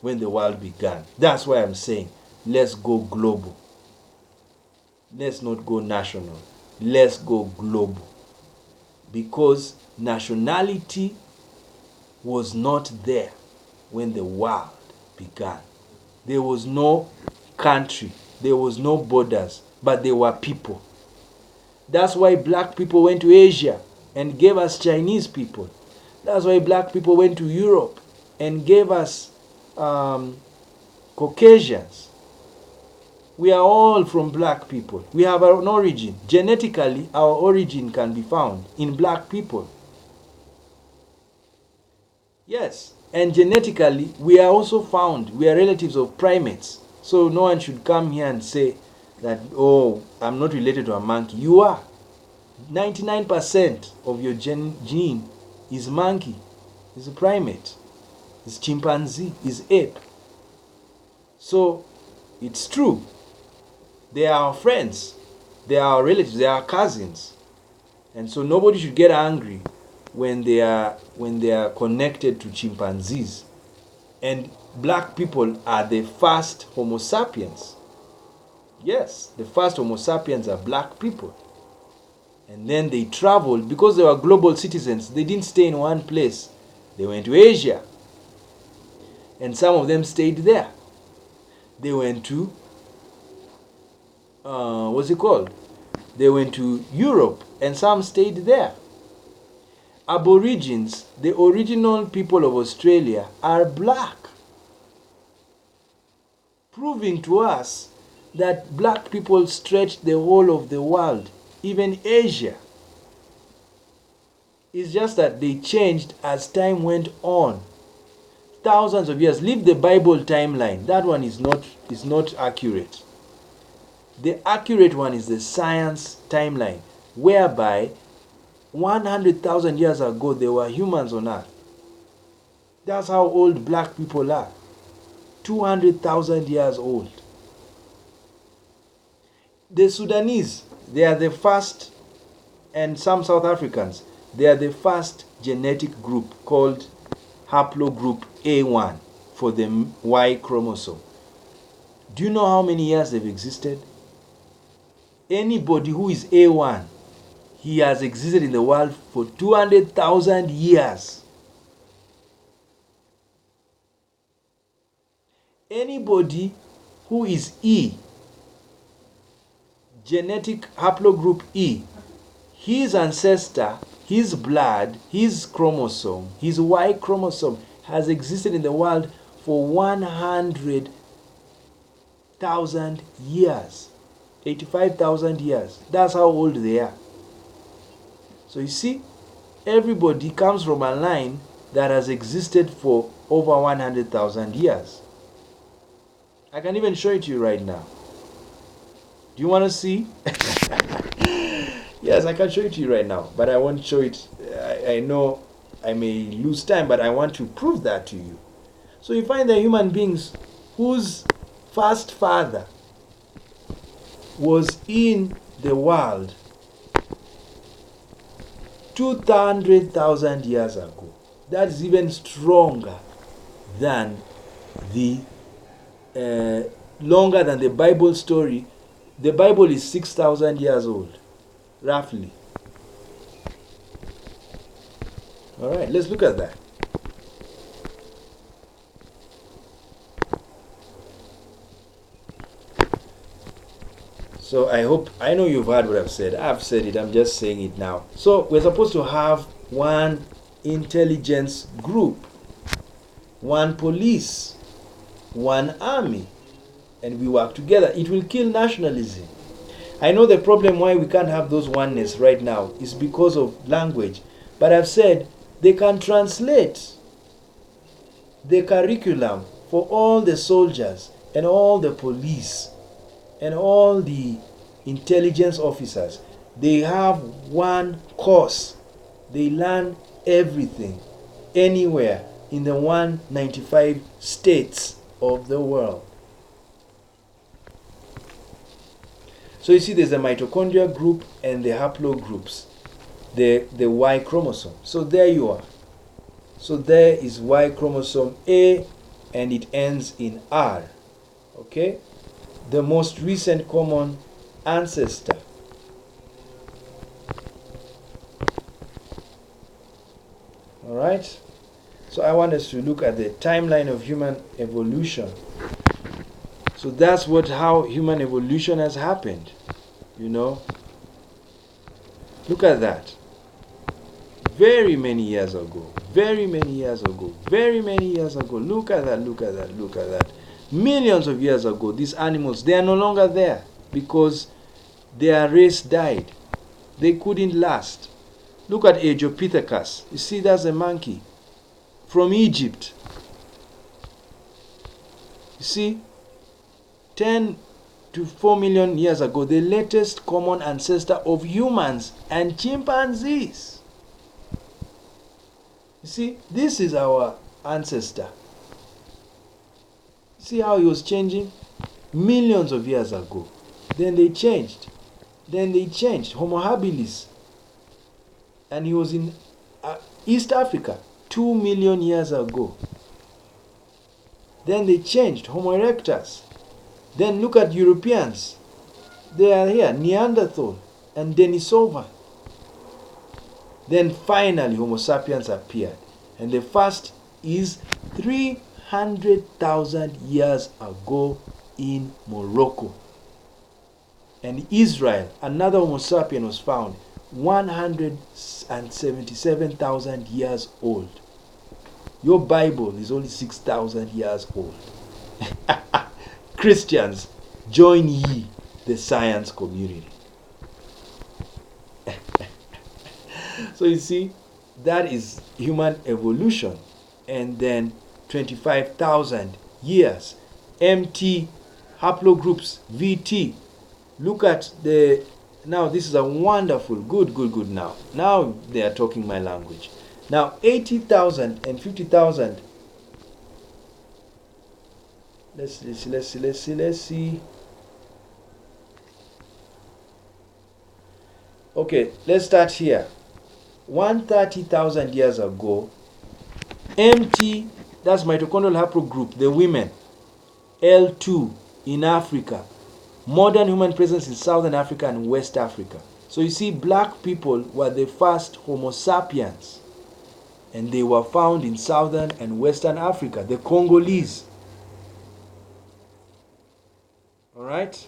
when the world began. That's why I'm saying, let's go global. Let's not go national. Let's go global. Because nationality was not there when the world began. There was no country, there was no borders, but there were people. That's why black people went to Asia and gave us Chinese people. That's why black people went to Europe and gave us Caucasians. We are all from black people. We have an origin. Genetically, our origin can be found in black people. Yes, and genetically, we are also found. We are relatives of primates. So no one should come here and say that, oh, I'm not related to a monkey. You are. 99% of your gene is monkey, is a primate. is chimpanzee, is ape. So it's true. They are our friends. They are our relatives. They are our cousins. And so nobody should get angry when they are connected to chimpanzees. And black people are the first Homo sapiens. Yes, the first Homo sapiens are black people. And then they traveled, because they were global citizens, they didn't stay in one place. They went to Asia. And some of them stayed there. They went to, what's it called? They went to Europe, and some stayed there. Aborigines, the original people of Australia, are black, proving to us that black people stretched the whole of the world, even Asia. It's just that they changed as time went on. Thousands of years. Leave the Bible timeline. That one is not accurate. The accurate one is the science timeline, whereby 100,000 years ago there were humans on earth. That's how old black people are. 200,000 years old. The Sudanese, they are the first, and some South Africans, they are the first genetic group called haplogroup A1 for the Y chromosome. Do you know how many years they've existed? Anybody who is A1, he has existed in the world for 200,000 years. Anybody who is E, genetic haplogroup E, his ancestor, his blood, his chromosome, his Y chromosome has existed in the world for 100,000 years. 85,000 years. That's how old they are. So you see, everybody comes from a line that has existed for over 100,000 years. I can even show it to you right now. Do you want to see? Yes, I can show it to you right now, but I won't show it. I know I may lose time, but I want to prove that to you. So you find the human beings whose first father was in the world 200,000 years ago. That is even stronger than longer than the Bible story. The Bible is 6,000 years old, roughly. All right, let's look at that. So I know you've heard what I've said. I've said it, I'm just saying it now. So we're supposed to have one intelligence group, one police, one army, and we work together. It will kill nationalism. I know the problem why we can't have those oneness right now is because of language. But I've said they can translate the curriculum for all the soldiers and all the police and all the intelligence officers. They have one course. They learn everything anywhere in the 195 states of the world. So you see there's a mitochondria group and the haplogroups, the Y chromosome. So there you are. So there is Y chromosome A and it ends in R. Okay? The most recent common ancestor. Alright? So I want us to look at the timeline of human evolution. So that's how human evolution has happened. You know? Look at that. Very many years ago. Very many years ago. Very many years ago. Look at that, look at that, look at that. Millions of years ago, these animals, they are no longer there because their race died. They couldn't last. Look at Australopithecus. You see, that's a monkey from Egypt. You see, 10 to 4 million years ago, the latest common ancestor of humans and chimpanzees. You see, this is our ancestor. See how he was changing? Millions of years ago. Then they changed. Homo habilis. And he was in East Africa 2 million years ago. Then they changed. Homo erectus. Then look at Europeans. They are here. Neanderthal and Denisova. Then finally Homo sapiens appeared. And the first is 300,000 years ago in Morocco. And Israel, another Homo sapien was found 177,000 years old. Your Bible is only 6,000 years old. Christians, join ye the science community. So you see, that is human evolution. And then 25,000 years. MT haplogroups, VT. Look at the, now this is a wonderful, good now. Now they are talking my language. Now 80,000 and 50,000. Let's see. Okay, let's start here. 130,000 years ago, MT, that's mitochondrial haplogroup, the women, L2 in Africa. Modern human presence in Southern Africa and West Africa. So you see, black people were the first Homo sapiens. And they were found in Southern and Western Africa, the Congolese. Alright?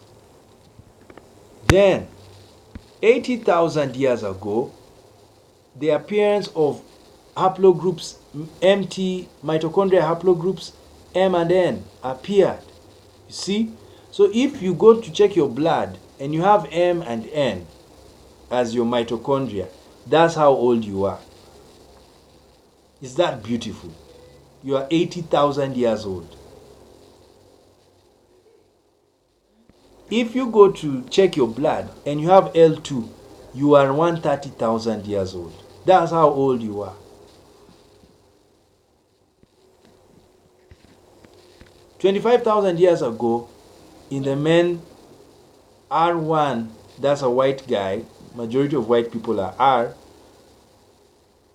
Then, 80,000 years ago, the appearance of haplogroups, MT, mitochondrial haplogroups, M and N appeared. You see? So if you go to check your blood and you have M and N as your mitochondria, that's how old you are. Is that beautiful? You are 80,000 years old. If you go to check your blood and you have L2, you are 130,000 years old. That's how old you are. 25,000 years ago, in the men, R1, that's a white guy, majority of white people are R,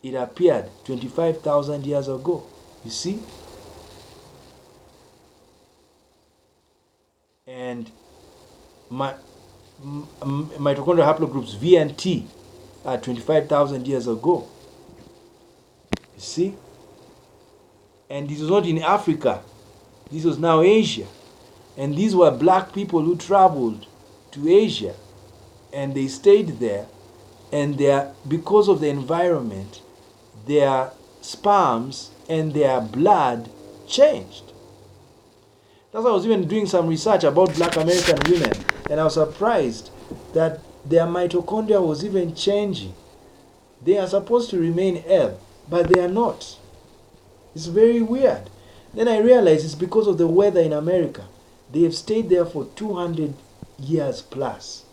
it appeared 25,000 years ago. You see? And mitochondrial haplogroups V and T are 25,000 years ago. You see? And this was not in Africa. This was now Asia. And these were black people who traveled to Asia. And they stayed there. And because of the environment, their sperms and their blood changed. That's why I was even doing some research about black American women. And I was surprised that their mitochondria was even changing. They are supposed to remain L, but they are not. It's very weird. Then I realized it's because of the weather in America. They have stayed there for 200 years plus.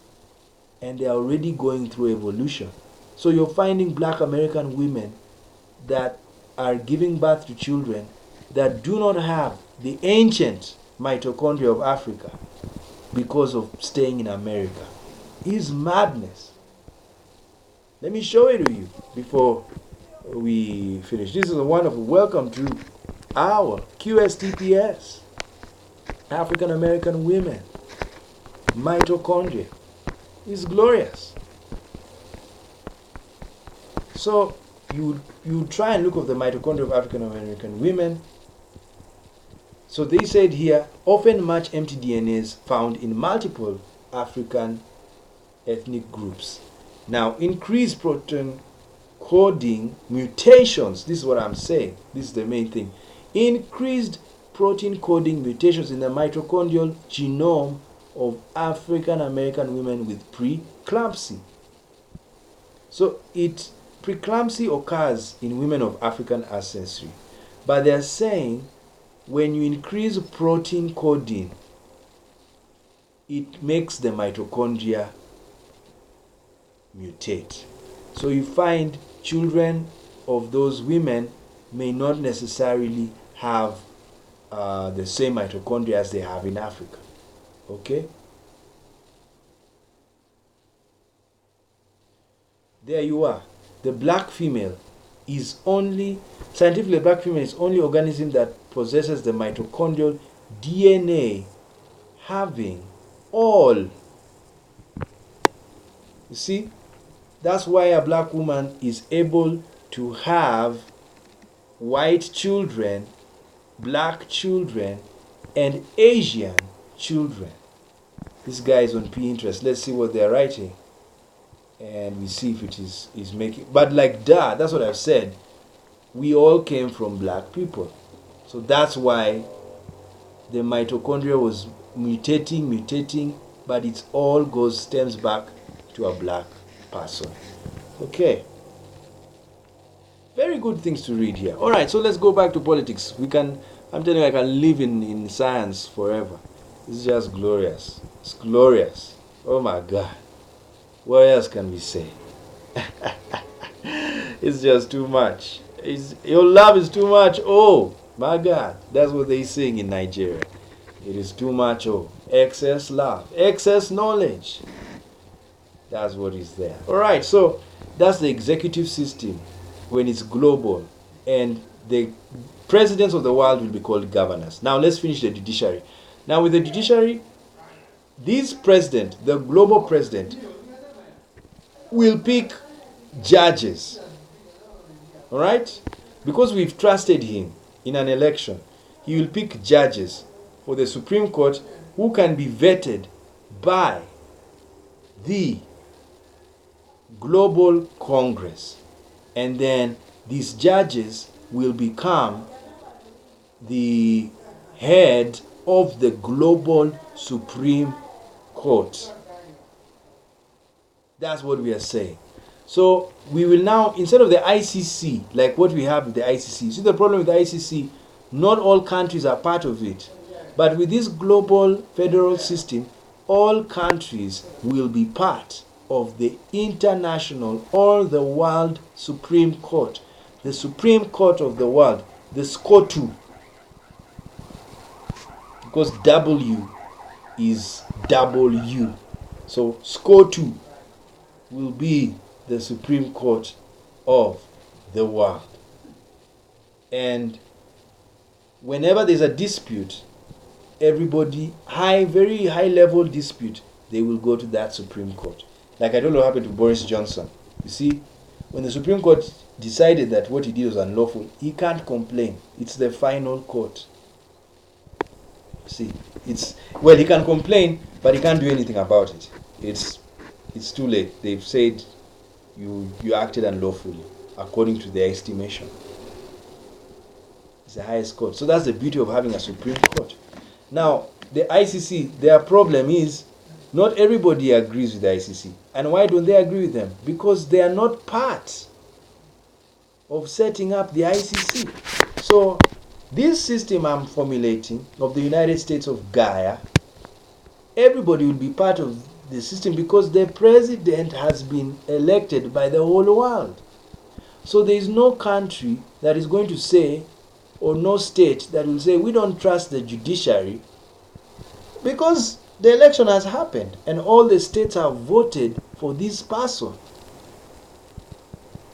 And they are already going through evolution. So you're finding black American women that are giving birth to children that do not have the ancient mitochondria of Africa because of staying in America. It's madness. Let me show it to you before we finish. This is a wonderful welcome to our QSTPS, African American women, mitochondria. It's glorious. So you try and look at the mitochondria of African American women. So they said here, often match mtDNAs found in multiple African ethnic groups. Now, increased protein coding mutations, this is what I'm saying, this is the main thing. Increased protein coding mutations in the mitochondrial genome of African American women with preeclampsia. So preeclampsia occurs in women of African ancestry. But they're saying when you increase protein coding, it makes the mitochondria mutate. So you find children of those women may not necessarily have the same mitochondria as they have in Africa. Okay? There you are. The black female is only, scientifically, the black female is only organism that possesses the mitochondrial DNA having all. You see, that's why a black woman is able to have white children, black children, and Asian children. This guy is on Pinterest. Let's see what they're writing. And we see if it is making. But like that, that's what I've said. We all came from black people. So that's why the mitochondria was mutating, but it all stems back to a black person. Okay. Very good things to read here. All right, so let's go back to politics. I'm telling you, I can live in science forever. It's just glorious. It's glorious. Oh my God. What else can we say? It's just too much. Your love is too much. Oh my God. That's what they sing in Nigeria. It is too much. Oh, excess love, excess knowledge. That's what is there. All right, so that's the executive system when it's global, and the presidents of the world will be called governors. Now let's finish the judiciary. Now with the judiciary, this president, the global president, will pick judges. All right? Because we've trusted him in an election, he will pick judges for the Supreme Court who can be vetted by the Global Congress. And then these judges will become the head of the Global Supreme Court. That's what we are saying. So we will now, instead of the ICC, like what we have with the ICC, see the problem with the ICC, not all countries are part of it. But with this global federal system, all countries will be part of the international or the world Supreme Court. The Supreme Court of the world, the SCOTU. Because W is W. So SCOTU will be the Supreme Court of the world. And whenever there's a dispute, everybody, very high level dispute, they will go to that Supreme Court. Like I don't know what happened to Boris Johnson. You see, when the Supreme Court decided that what he did was unlawful, he can't complain. It's the final court. See, he can complain, but he can't do anything about it. It's too late. They've said you acted unlawfully according to their estimation. It's the highest court. So that's the beauty of having a Supreme Court. Now, the ICC, their problem is not everybody agrees with the ICC. And why don't they agree with them? Because they are not part of setting up the ICC. So this system I'm formulating of the United States of Gaia, everybody will be part of the system because the president has been elected by the whole world. So there is no country that is going to say, or no state that will say, we don't trust the judiciary, because the election has happened and all the states have voted for this person.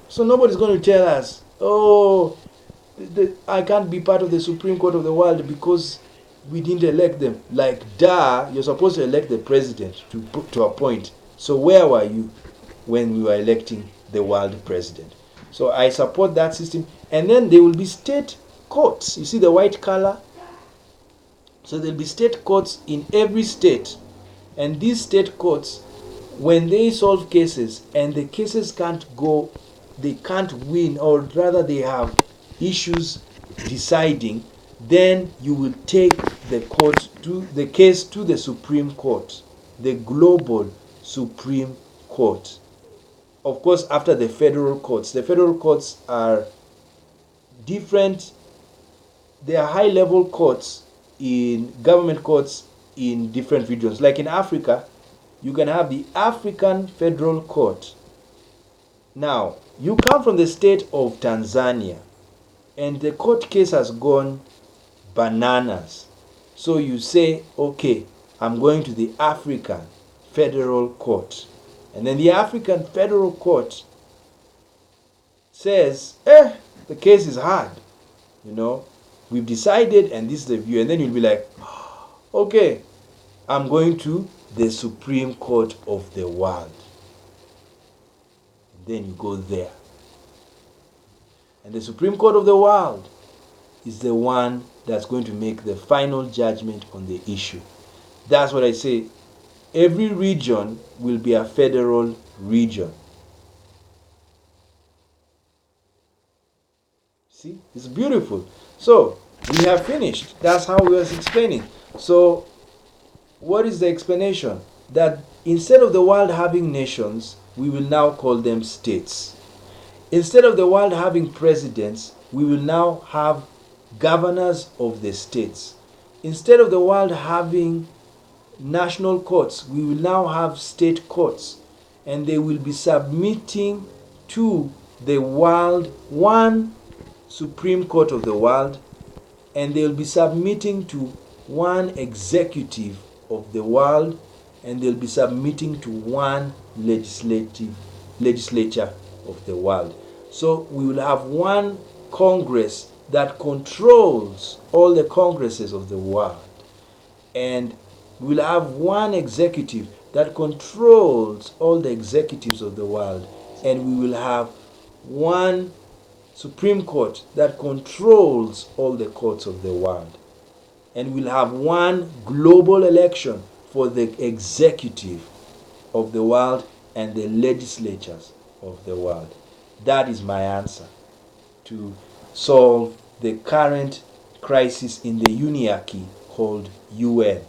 So nobody's going to tell us, I can't be part of the Supreme Court of the world because we didn't elect them. Like, you're supposed to elect the president to appoint. So where were you when we were electing the world president? So I support that system. And then there will be state courts. You see the white color? So there will be state courts in every state. And these state courts, when they solve cases and the cases can't win, or rather they have issues deciding, then you will take the case to the Supreme Court, the Global Supreme Court. Of course, after the federal courts. The federal courts are different. They are high-level courts, government courts in different regions. Like in Africa, you can have the African Federal Court. Now, you come from the state of Tanzania. and the court case has gone bananas. So you say, okay, I'm going to the African Federal Court. And then the African Federal Court says, the case is hard. We've decided, and this is the view. And then you'll be like, okay, I'm going to the Supreme Court of the world. And then you go there. And the Supreme Court of the world is the one that's going to make the final judgment on the issue. That's what I say. Every region will be a federal region. See, it's beautiful. So, we have finished. That's how we was explaining. So, what is the explanation? That instead of the world having nations, we will now call them states. Instead of the world having presidents, we will now have governors of the states. Instead of the world having national courts, we will now have state courts, and they will be submitting to the world, one Supreme Court of the world, and they will be submitting to one executive of the world, and they'll be submitting to one legislature of the world. So we will have one Congress that controls all the congresses of the world, and we will have one executive that controls all the executives of the world, and we will have one Supreme Court that controls all the courts of the world, and we'll have one global election for the executive of the world and the legislatures of the world. That is my answer to solve the current crisis in the uniarchy called UN.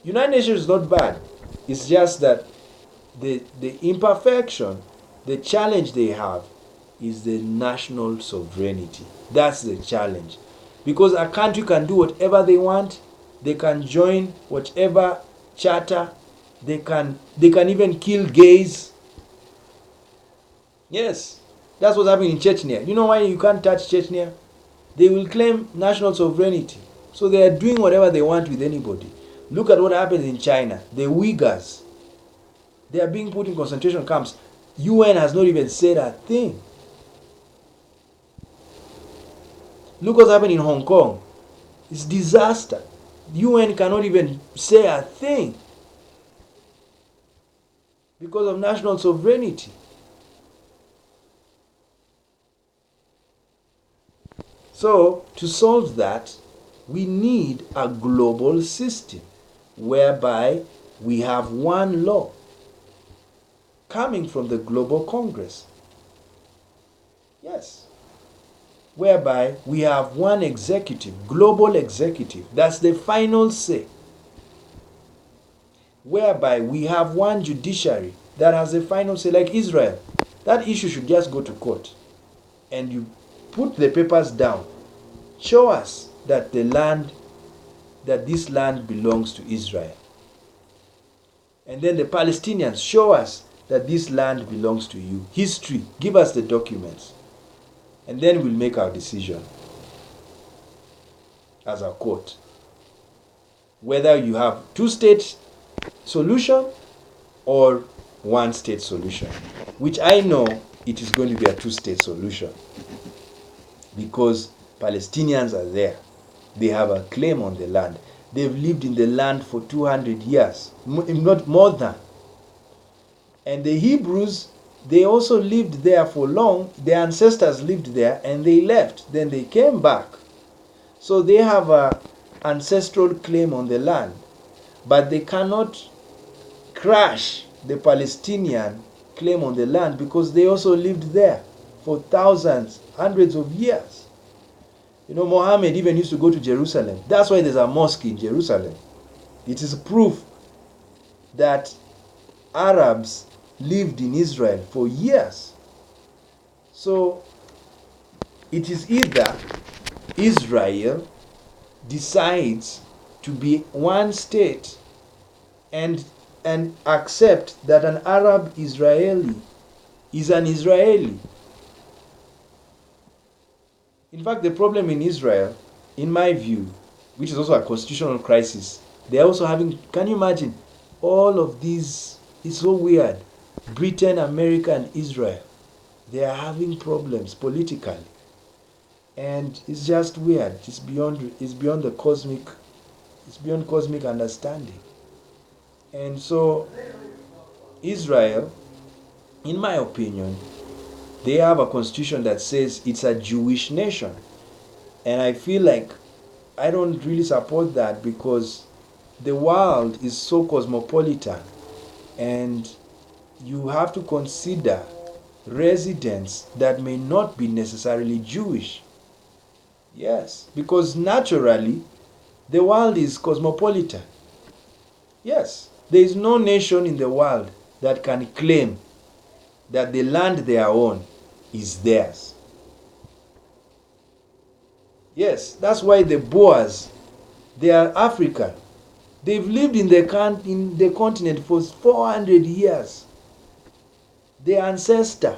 United Nations is not bad. It's just that the imperfection, the challenge they have is the national sovereignty. That's the challenge. Because a country can do whatever they want. They can join whatever charter. They can even kill gays. Yes, that's what's happening in Chechnya. You know why you can't touch Chechnya? They will claim national sovereignty. So they are doing whatever they want with anybody. Look at what happens in China. The Uyghurs, they are being put in concentration camps. UN has not even said a thing. Look what's happening in Hong Kong. It's disaster. UN cannot even say a thing because of national sovereignty. So, to solve that, we need a global system whereby we have one law coming from the Global Congress. Yes. Whereby we have one executive, global executive, that's the final say. Whereby we have one judiciary that has the final say, like Israel. That issue should just go to court. And you put the papers down. Show us that this land belongs to Israel. And then the Palestinians, show us that this land belongs to you. History, give us the documents. And then we'll make our decision as a court. Whether you have two-state solution or one-state solution. Which I know it is going to be a two-state solution. Because Palestinians are there. They have a claim on the land. They've lived in the land for 200 years. Not more than. And the Hebrews, they also lived there for long. Their ancestors lived there and they left. Then they came back. So they have an ancestral claim on the land. But they cannot crash the Palestinian claim on the land because they also lived there for thousands, hundreds of years. You know, Muhammad even used to go to Jerusalem. That's why there's a mosque in Jerusalem. It is proof that Arabs lived in Israel for years. So it is either Israel decides to be one state and accept that an Arab Israeli is an Israeli, In fact, the problem in Israel, in my view, which is also a constitutional crisis, they're also having, can you imagine, all of these, it's so weird. Britain, America, and Israel, they are having problems politically. And it's just weird. It's beyond the cosmic, it's beyond cosmic understanding. And so Israel, in my opinion, they have a constitution that says it's a Jewish nation. And I feel like I don't really support that, because the world is so cosmopolitan, and you have to consider residents that may not be necessarily Jewish. Yes, because naturally the world is cosmopolitan. Yes, there is no nation in the world that can claim that the land they are on is theirs. Yes, that's why the Boers, they are African. They've lived in the continent for 400 years. The ancestor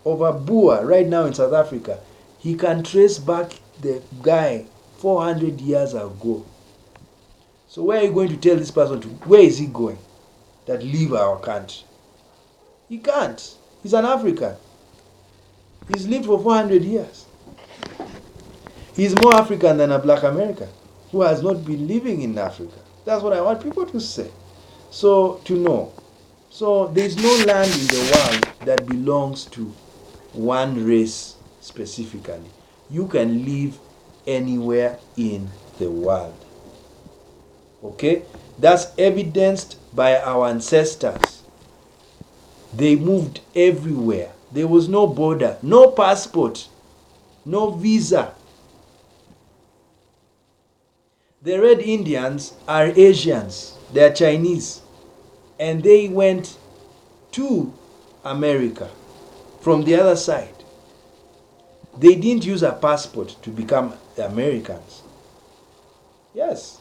of a Boer right now in South Africa, he can trace back the guy 400 years ago. So where are you going to tell this person to, where is he going that leave our country? He can't. He's an African. He's lived for 400 years. He's more African than a black American who has not been living in Africa. That's what I want people to say. So, to know. So, there's no land in the world that belongs to one race specifically. You can live anywhere in the world. Okay? That's evidenced by our ancestors. They moved everywhere. There was no border, no passport, no visa. The Red Indians are Asians, they are Chinese, and they went to America from the other side. They didn't use a passport to become Americans. Yes.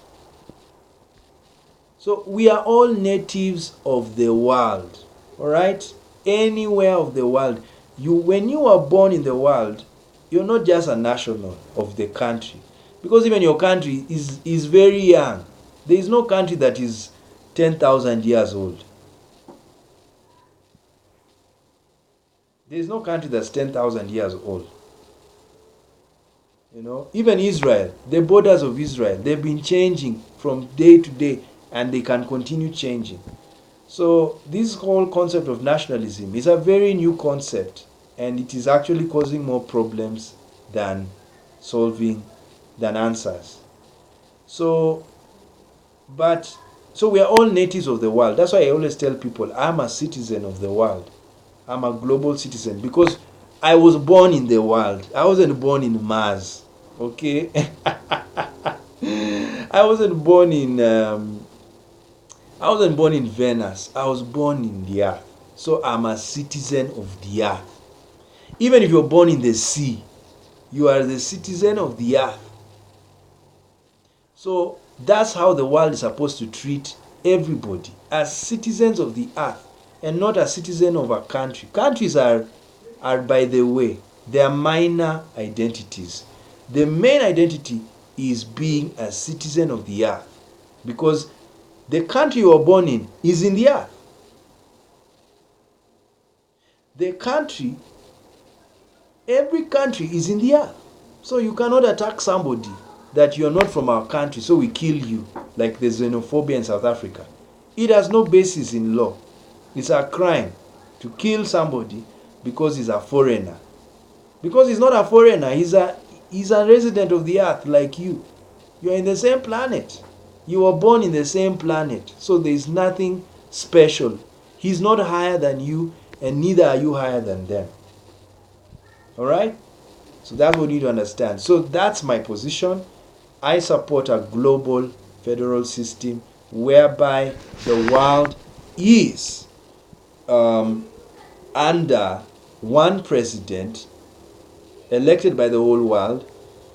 So we are all natives of the world, all right? Anywhere of the world. When you are born in the world, you're not just a national of the country. Because even your country is very young. There is no country that is 10,000 years old. There is no country that's 10,000 years old. You know, even Israel, the borders of Israel, they've been changing from day to day, and they can continue changing. So this whole concept of nationalism is a very new concept, and it is actually causing more problems than answers. So we are all natives of the world. That's why I always tell people I'm a citizen of the world. I'm a global citizen because I was born in the world. I wasn't born in Mars. Okay? I wasn't born in Venus. I was born in the earth. So I'm a citizen of the earth. Even if you're born in the sea, you are the citizen of the earth. So that's how the world is supposed to treat everybody, as citizens of the earth and not as citizens of a country. Countries are, by the way, they are minor identities. The main identity is being a citizen of the earth, because the country you are born in is in the earth. Every country is in the earth. So you cannot attack somebody that you're not from our country, so we kill you, like the xenophobia in South Africa. It has no basis in law. It's a crime to kill somebody because he's a foreigner. Because he's not a foreigner, he's a resident of the earth like you. You're in the same planet. You were born in the same planet. So there is nothing special. He's not higher than you, and neither are you higher than them. Alright? So that's what you need to understand. So that's my position. I support a global federal system whereby the world is under one president elected by the whole world,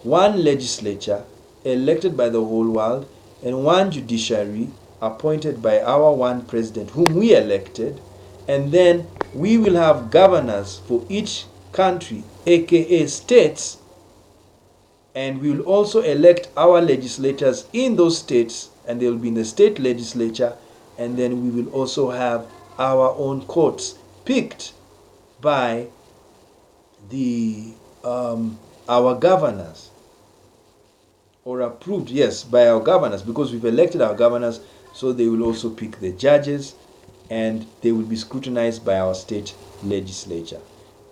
one legislature elected by the whole world, and one judiciary appointed by our one president whom we elected, and then we will have governors for each country, aka states, And we will also elect our legislators in those states, and they will be in the state legislature, and then we will also have our own courts picked by our governors, or approved, yes, by our governors, because we've elected our governors. So they will also pick the judges, and they will be scrutinized by our state legislature.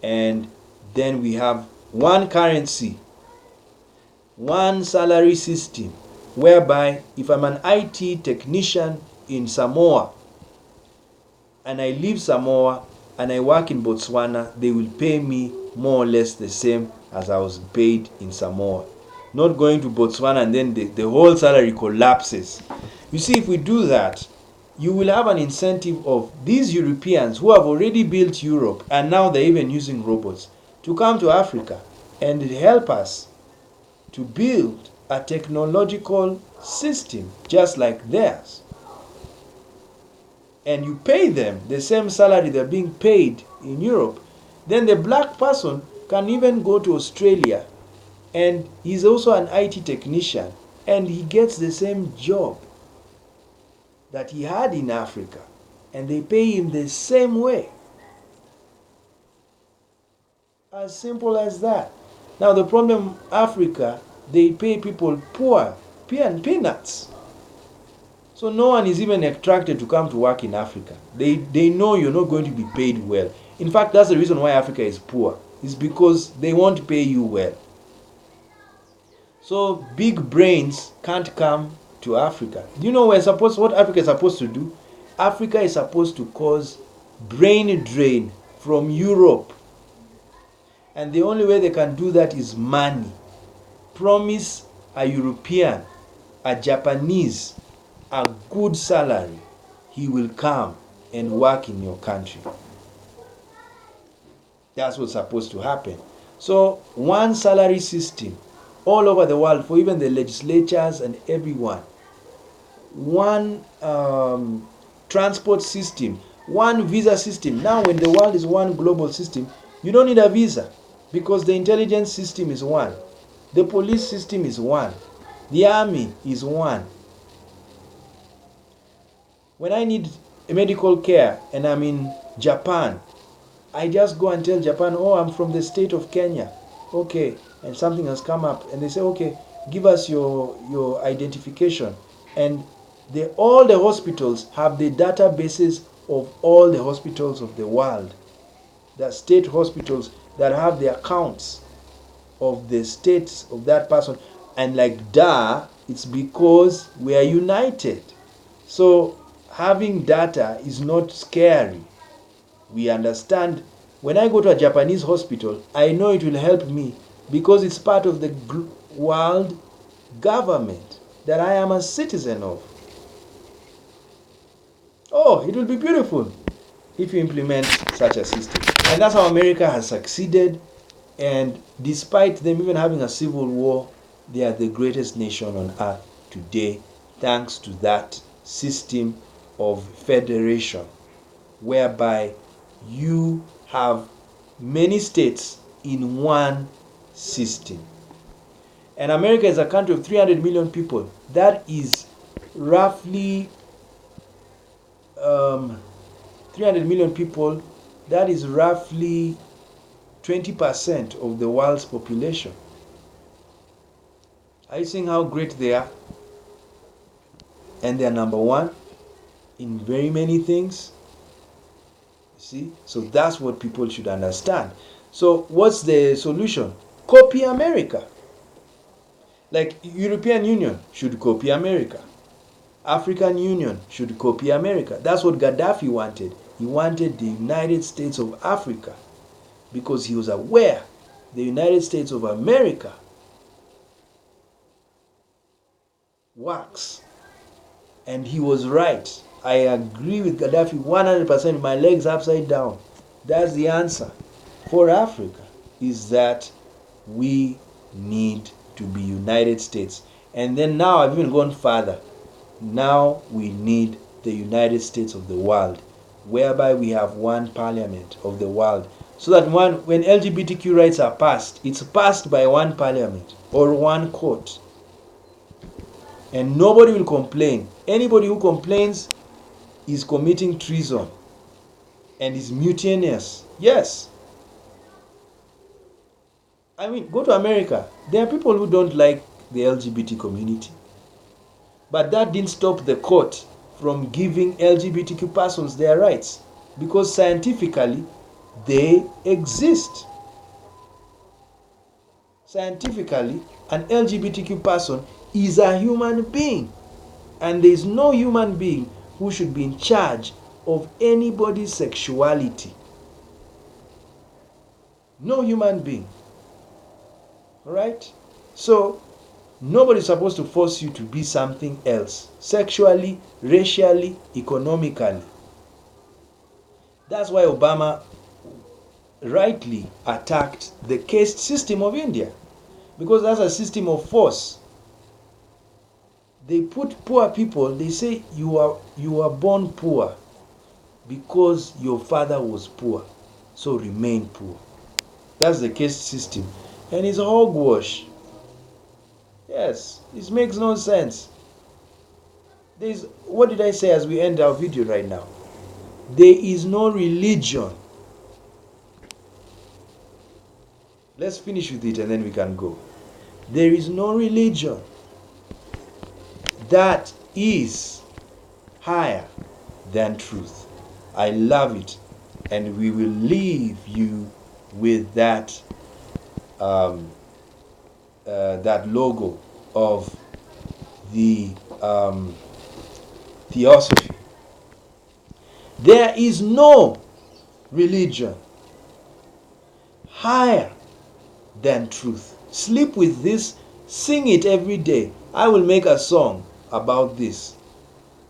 And then we have one currency, one salary system, whereby if I'm an IT technician in Samoa and I leave Samoa and I work in Botswana, they will pay me more or less the same as I was paid in Samoa. Not going to Botswana and then the whole salary collapses. You see, if we do that, you will have an incentive of these Europeans who have already built Europe, and now they're even using robots, to come to Africa and help us to build a technological system just like theirs. And you pay them the same salary they're being paid in Europe. Then the black person can even go to Australia, and he's also an IT technician, and he gets the same job that he had in Africa, and they pay him the same way. As simple as that. Now the problem, Africa, they pay people poor peanuts. So no one is even attracted to come to work in Africa. They know you're not going to be paid well. In fact, that's the reason why Africa is poor. It's because they won't pay you well. So big brains can't come to Africa. Do you know what Africa is supposed to do? Africa is supposed to cause brain drain from Europe. And the only way they can do that is money. Promise a European, a Japanese, a good salary. He will come and work in your country. That's what's supposed to happen. So one salary system all over the world, for even the legislatures and everyone. One transport system, one visa system. Now when the world is one global system, you don't need a visa, because the intelligence system is one. The police system is one. The army is one. When I need medical care and I'm in Japan, I just go and tell Japan, oh, I'm from the state of Kenya. Okay, and something has come up, and they say, okay, give us your identification. And all the hospitals have the databases of all the hospitals of the world. The state hospitals that have the accounts of the states of that person. And like it's because we are united. So having data is not scary. We understand. When I go to a Japanese hospital, I know it will help me because it's part of the world government that I am a citizen of. Oh, it will be beautiful if you implement such a system. And that's how America has succeeded. And despite them even having a civil war, they are the greatest nation on earth today, thanks to that system of federation, whereby you have many states in one system. And America is a country of 300 million people. That is roughly 300 million people. That is roughly 20% of the world's population. Are you seeing how great they are? And they are number one in very many things. See? So that's what people should understand. So what's the solution? Copy America. Like European Union should copy America. African Union should copy America. That's what Gaddafi wanted. He wanted the United States of Africa because he was aware the United States of America works. And he was right. I agree with Gaddafi 100%. My legs upside down. That's the answer for Africa, is that we need to be United States. And then now I've even gone further. Now we need the United States of the world, whereby we have one parliament of the world, So that when LGBTQ rights are passed, it's passed by one parliament or one court. And nobody will complain. Anybody who complains is committing treason and is mutinous. Yes. I mean, go to America. There are people who don't like the LGBT community. But that didn't stop the court from giving LGBTQ persons their rights, because scientifically they exist. Scientifically, an LGBTQ person is a human being, and there is no human being who should be in charge of anybody's sexuality. No human being. All right? So nobody's supposed to force you to be something else, sexually, racially, economically. That's why Obama rightly attacked the caste system of India, because that's a system of force. They put poor people, they say you are born poor because your father was poor, so remain poor. That's the caste system, and it's hogwash. Yes, it makes no sense. What did I say as we end our video right now? There is no religion. Let's finish with it and then we can go. There is no religion that is higher than truth. I love it, and we will leave you with that that logo of the theosophy. There is no religion higher than truth. Sleep with this, sing it every day. I will make a song about this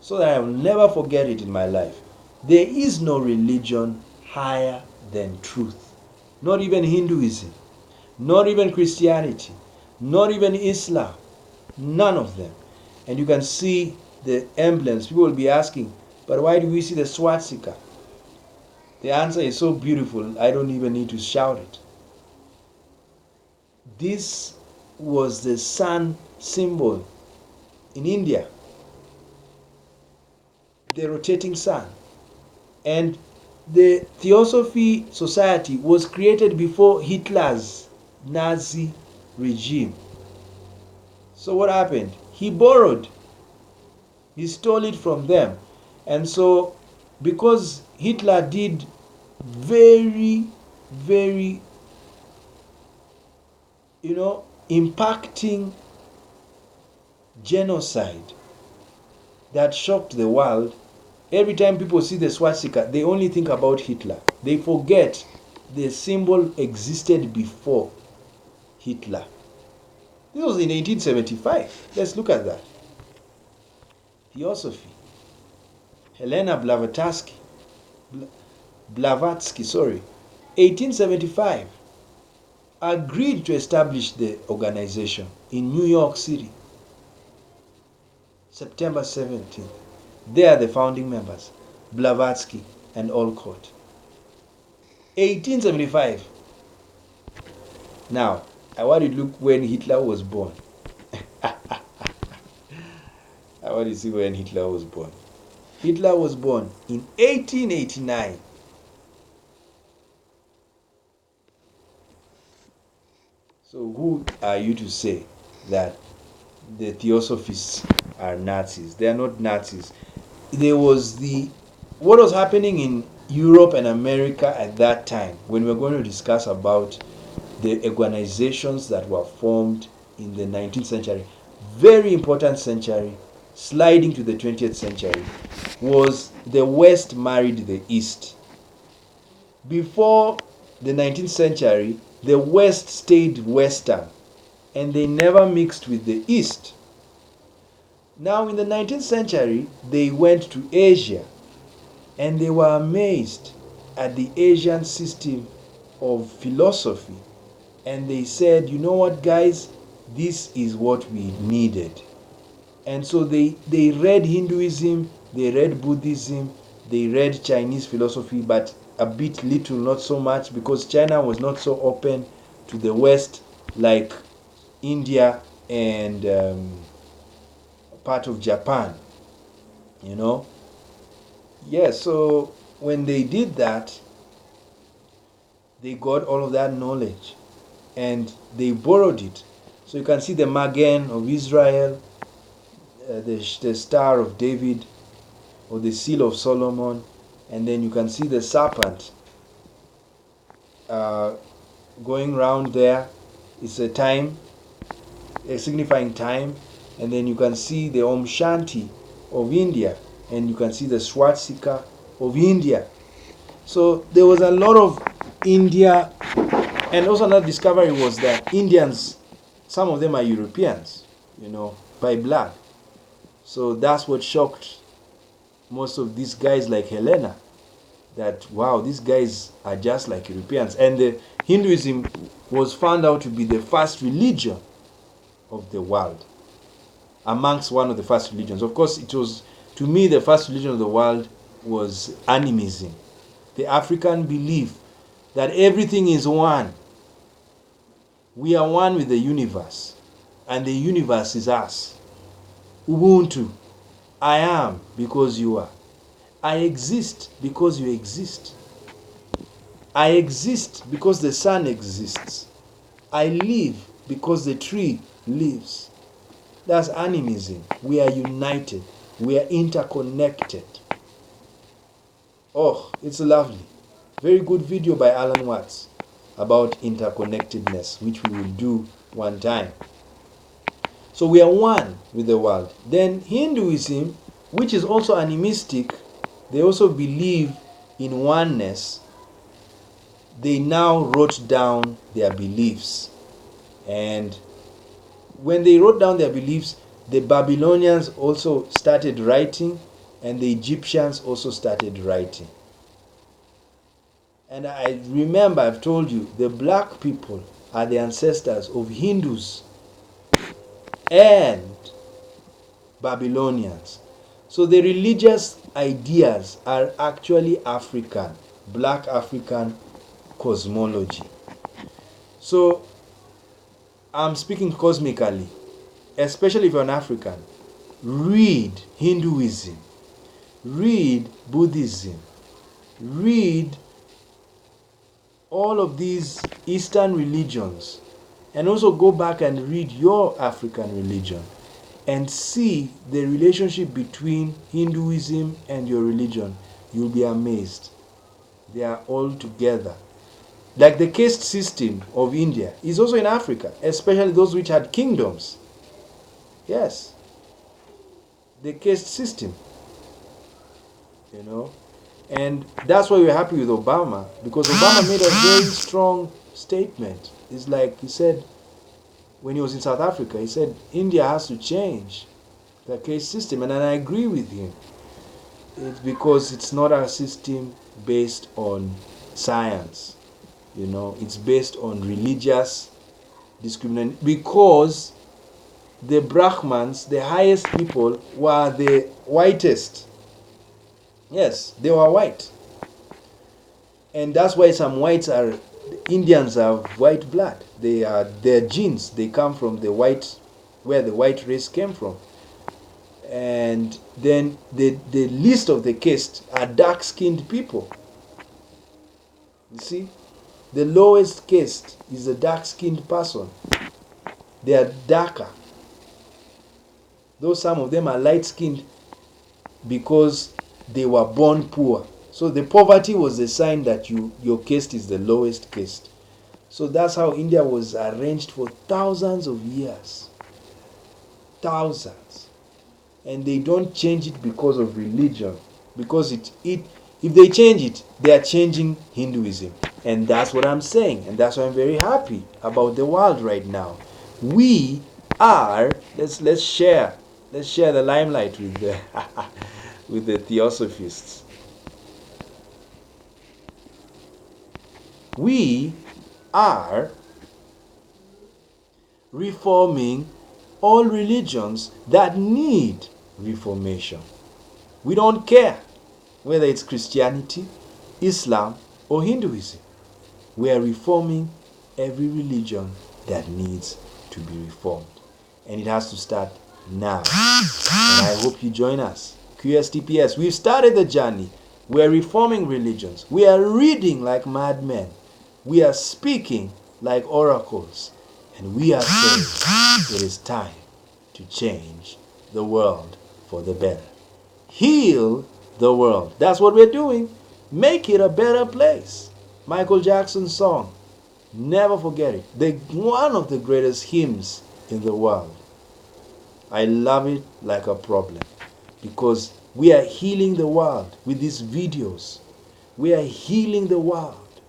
so that I will never forget it in my life. There is no religion higher than truth. Not even Hinduism, not even Christianity, not even Islam, none of them. And you can see the emblems. People will be asking, but why do we see the swastika? The answer is so beautiful, I don't even need to shout it. This was the sun symbol in India, the rotating sun. And the Theosophy Society was created before Hitler's Nazi regime. So what happened? He borrowed. He stole it from them. And so, because Hitler did very, very, impacting genocide that shocked the world, every time people see the swastika, they only think about Hitler. They forget the symbol existed before Hitler. This was in 1875. Let's look at that. Theosophy. Helena Blavatsky, 1875, agreed to establish the organization in New York City, September 17th. They are the founding members, Blavatsky and Olcott. 1875. Now, I want you to look when Hitler was born. I want you to see when Hitler was born. Hitler was born in 1889. So who are you to say that the Theosophists are Nazis? They are not Nazis. There was what was happening in Europe and America at that time, when we're going to discuss about the organizations that were formed in the 19th century, very important century, sliding to the 20th century, was the West married the East. Before the 19th century, the West stayed Western, and they never mixed with the East. Now in the 19th century, they went to Asia, and they were amazed at the Asian system of philosophy. And they said, you know what, guys, this is what we needed. And so they read Hinduism, they read Buddhism, they read Chinese philosophy, but a bit little, not so much, because China was not so open to the West like India and part of Japan, you know. Yeah, so when they did that, they got all of that knowledge and they borrowed it. So you can see the Magen of Israel, the Star of David, or the Seal of Solomon, and then you can see the serpent going round there. It's a time, signifying time, and then you can see the Om Shanti of India, and you can see the Swastika of India. So there was a lot of India, and also another discovery was that Indians, some of them are Europeans, by blood. So that's what shocked most of these guys like Helena, that wow, these guys are just like Europeans. And the Hinduism was found out to be the first religion of the world, amongst one of the first religions. Of course, it was, to me, the first religion of the world was animism, the African belief that everything is one. We are one with the universe, and the universe is us. Ubuntu, I am because you are. I exist because you exist. I exist because the sun exists. I live because the tree lives. That's animism. We are united. We are interconnected. Oh, it's lovely. Very good video by Alan Watts about interconnectedness, which we will do one time. So we are one with the world. Then Hinduism, which is also animistic, they also believe in oneness. They now wrote down their beliefs. And when they wrote down their beliefs, the Babylonians also started writing, and the Egyptians also started writing. And I remember, I've told you, the black people are the ancestors of Hindus and Babylonians. So the religious ideas are actually African, black African cosmology. So I'm speaking cosmically, especially if you're an African. Read Hinduism, read Buddhism, read all of these Eastern religions, and also go back and read your African religion and see the relationship between Hinduism and your religion. You'll be amazed. They are all together. Like the caste system of India is also in Africa, especially those which had kingdoms. Yes. The caste system. And that's why we're happy with Obama, because Obama made a very strong statement. It's like he said, when he was in South Africa, he said, India has to change the caste system. And I agree with him. It's because it's not a system based on science. It's based on religious discrimination. Because the Brahmins, the highest people, were the whitest. Yes, they were white. And that's why some Indians have white blood. Their genes, they come from the white, where the white race came from. And then the least of the caste are dark-skinned people. You see? The lowest caste is a dark-skinned person. They are darker. Though some of them are light-skinned because they were born poor. So the poverty was a sign that your caste is the lowest caste. So that's how India was arranged for thousands of years. Thousands. And they don't change it because of religion. Because if they change it, they are changing Hinduism. And that's what I'm saying. And that's why I'm very happy about the world right now. We are, let's share the limelight with the with the theosophists. We are reforming all religions that need reformation. We don't care whether it's Christianity, Islam, or Hinduism. We are reforming every religion that needs to be reformed. And it has to start now. And I hope you join us. QSTPS, we've started the journey. We are reforming religions. We are reading like madmen. We are speaking like oracles. And we are saying it is time to change the world for the better. Heal the world. That's what we're doing. Make it a better place. Michael Jackson's song, never forget it. One of the greatest hymns in the world. I love it like a problem because we are healing the world with these videos. We are healing the world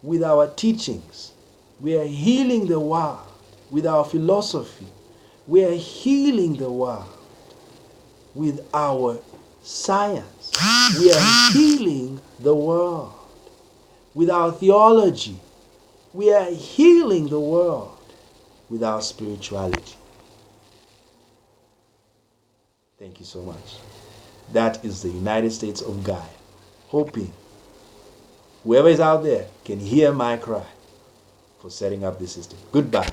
with our teachings. We are healing the world with our philosophy. We are healing the world with our science. We are healing the world with our theology. We are healing the world with our spirituality. Thank you so much. That is the United States of Gaia. Hoping whoever is out there can hear my cry for setting up this system. Goodbye.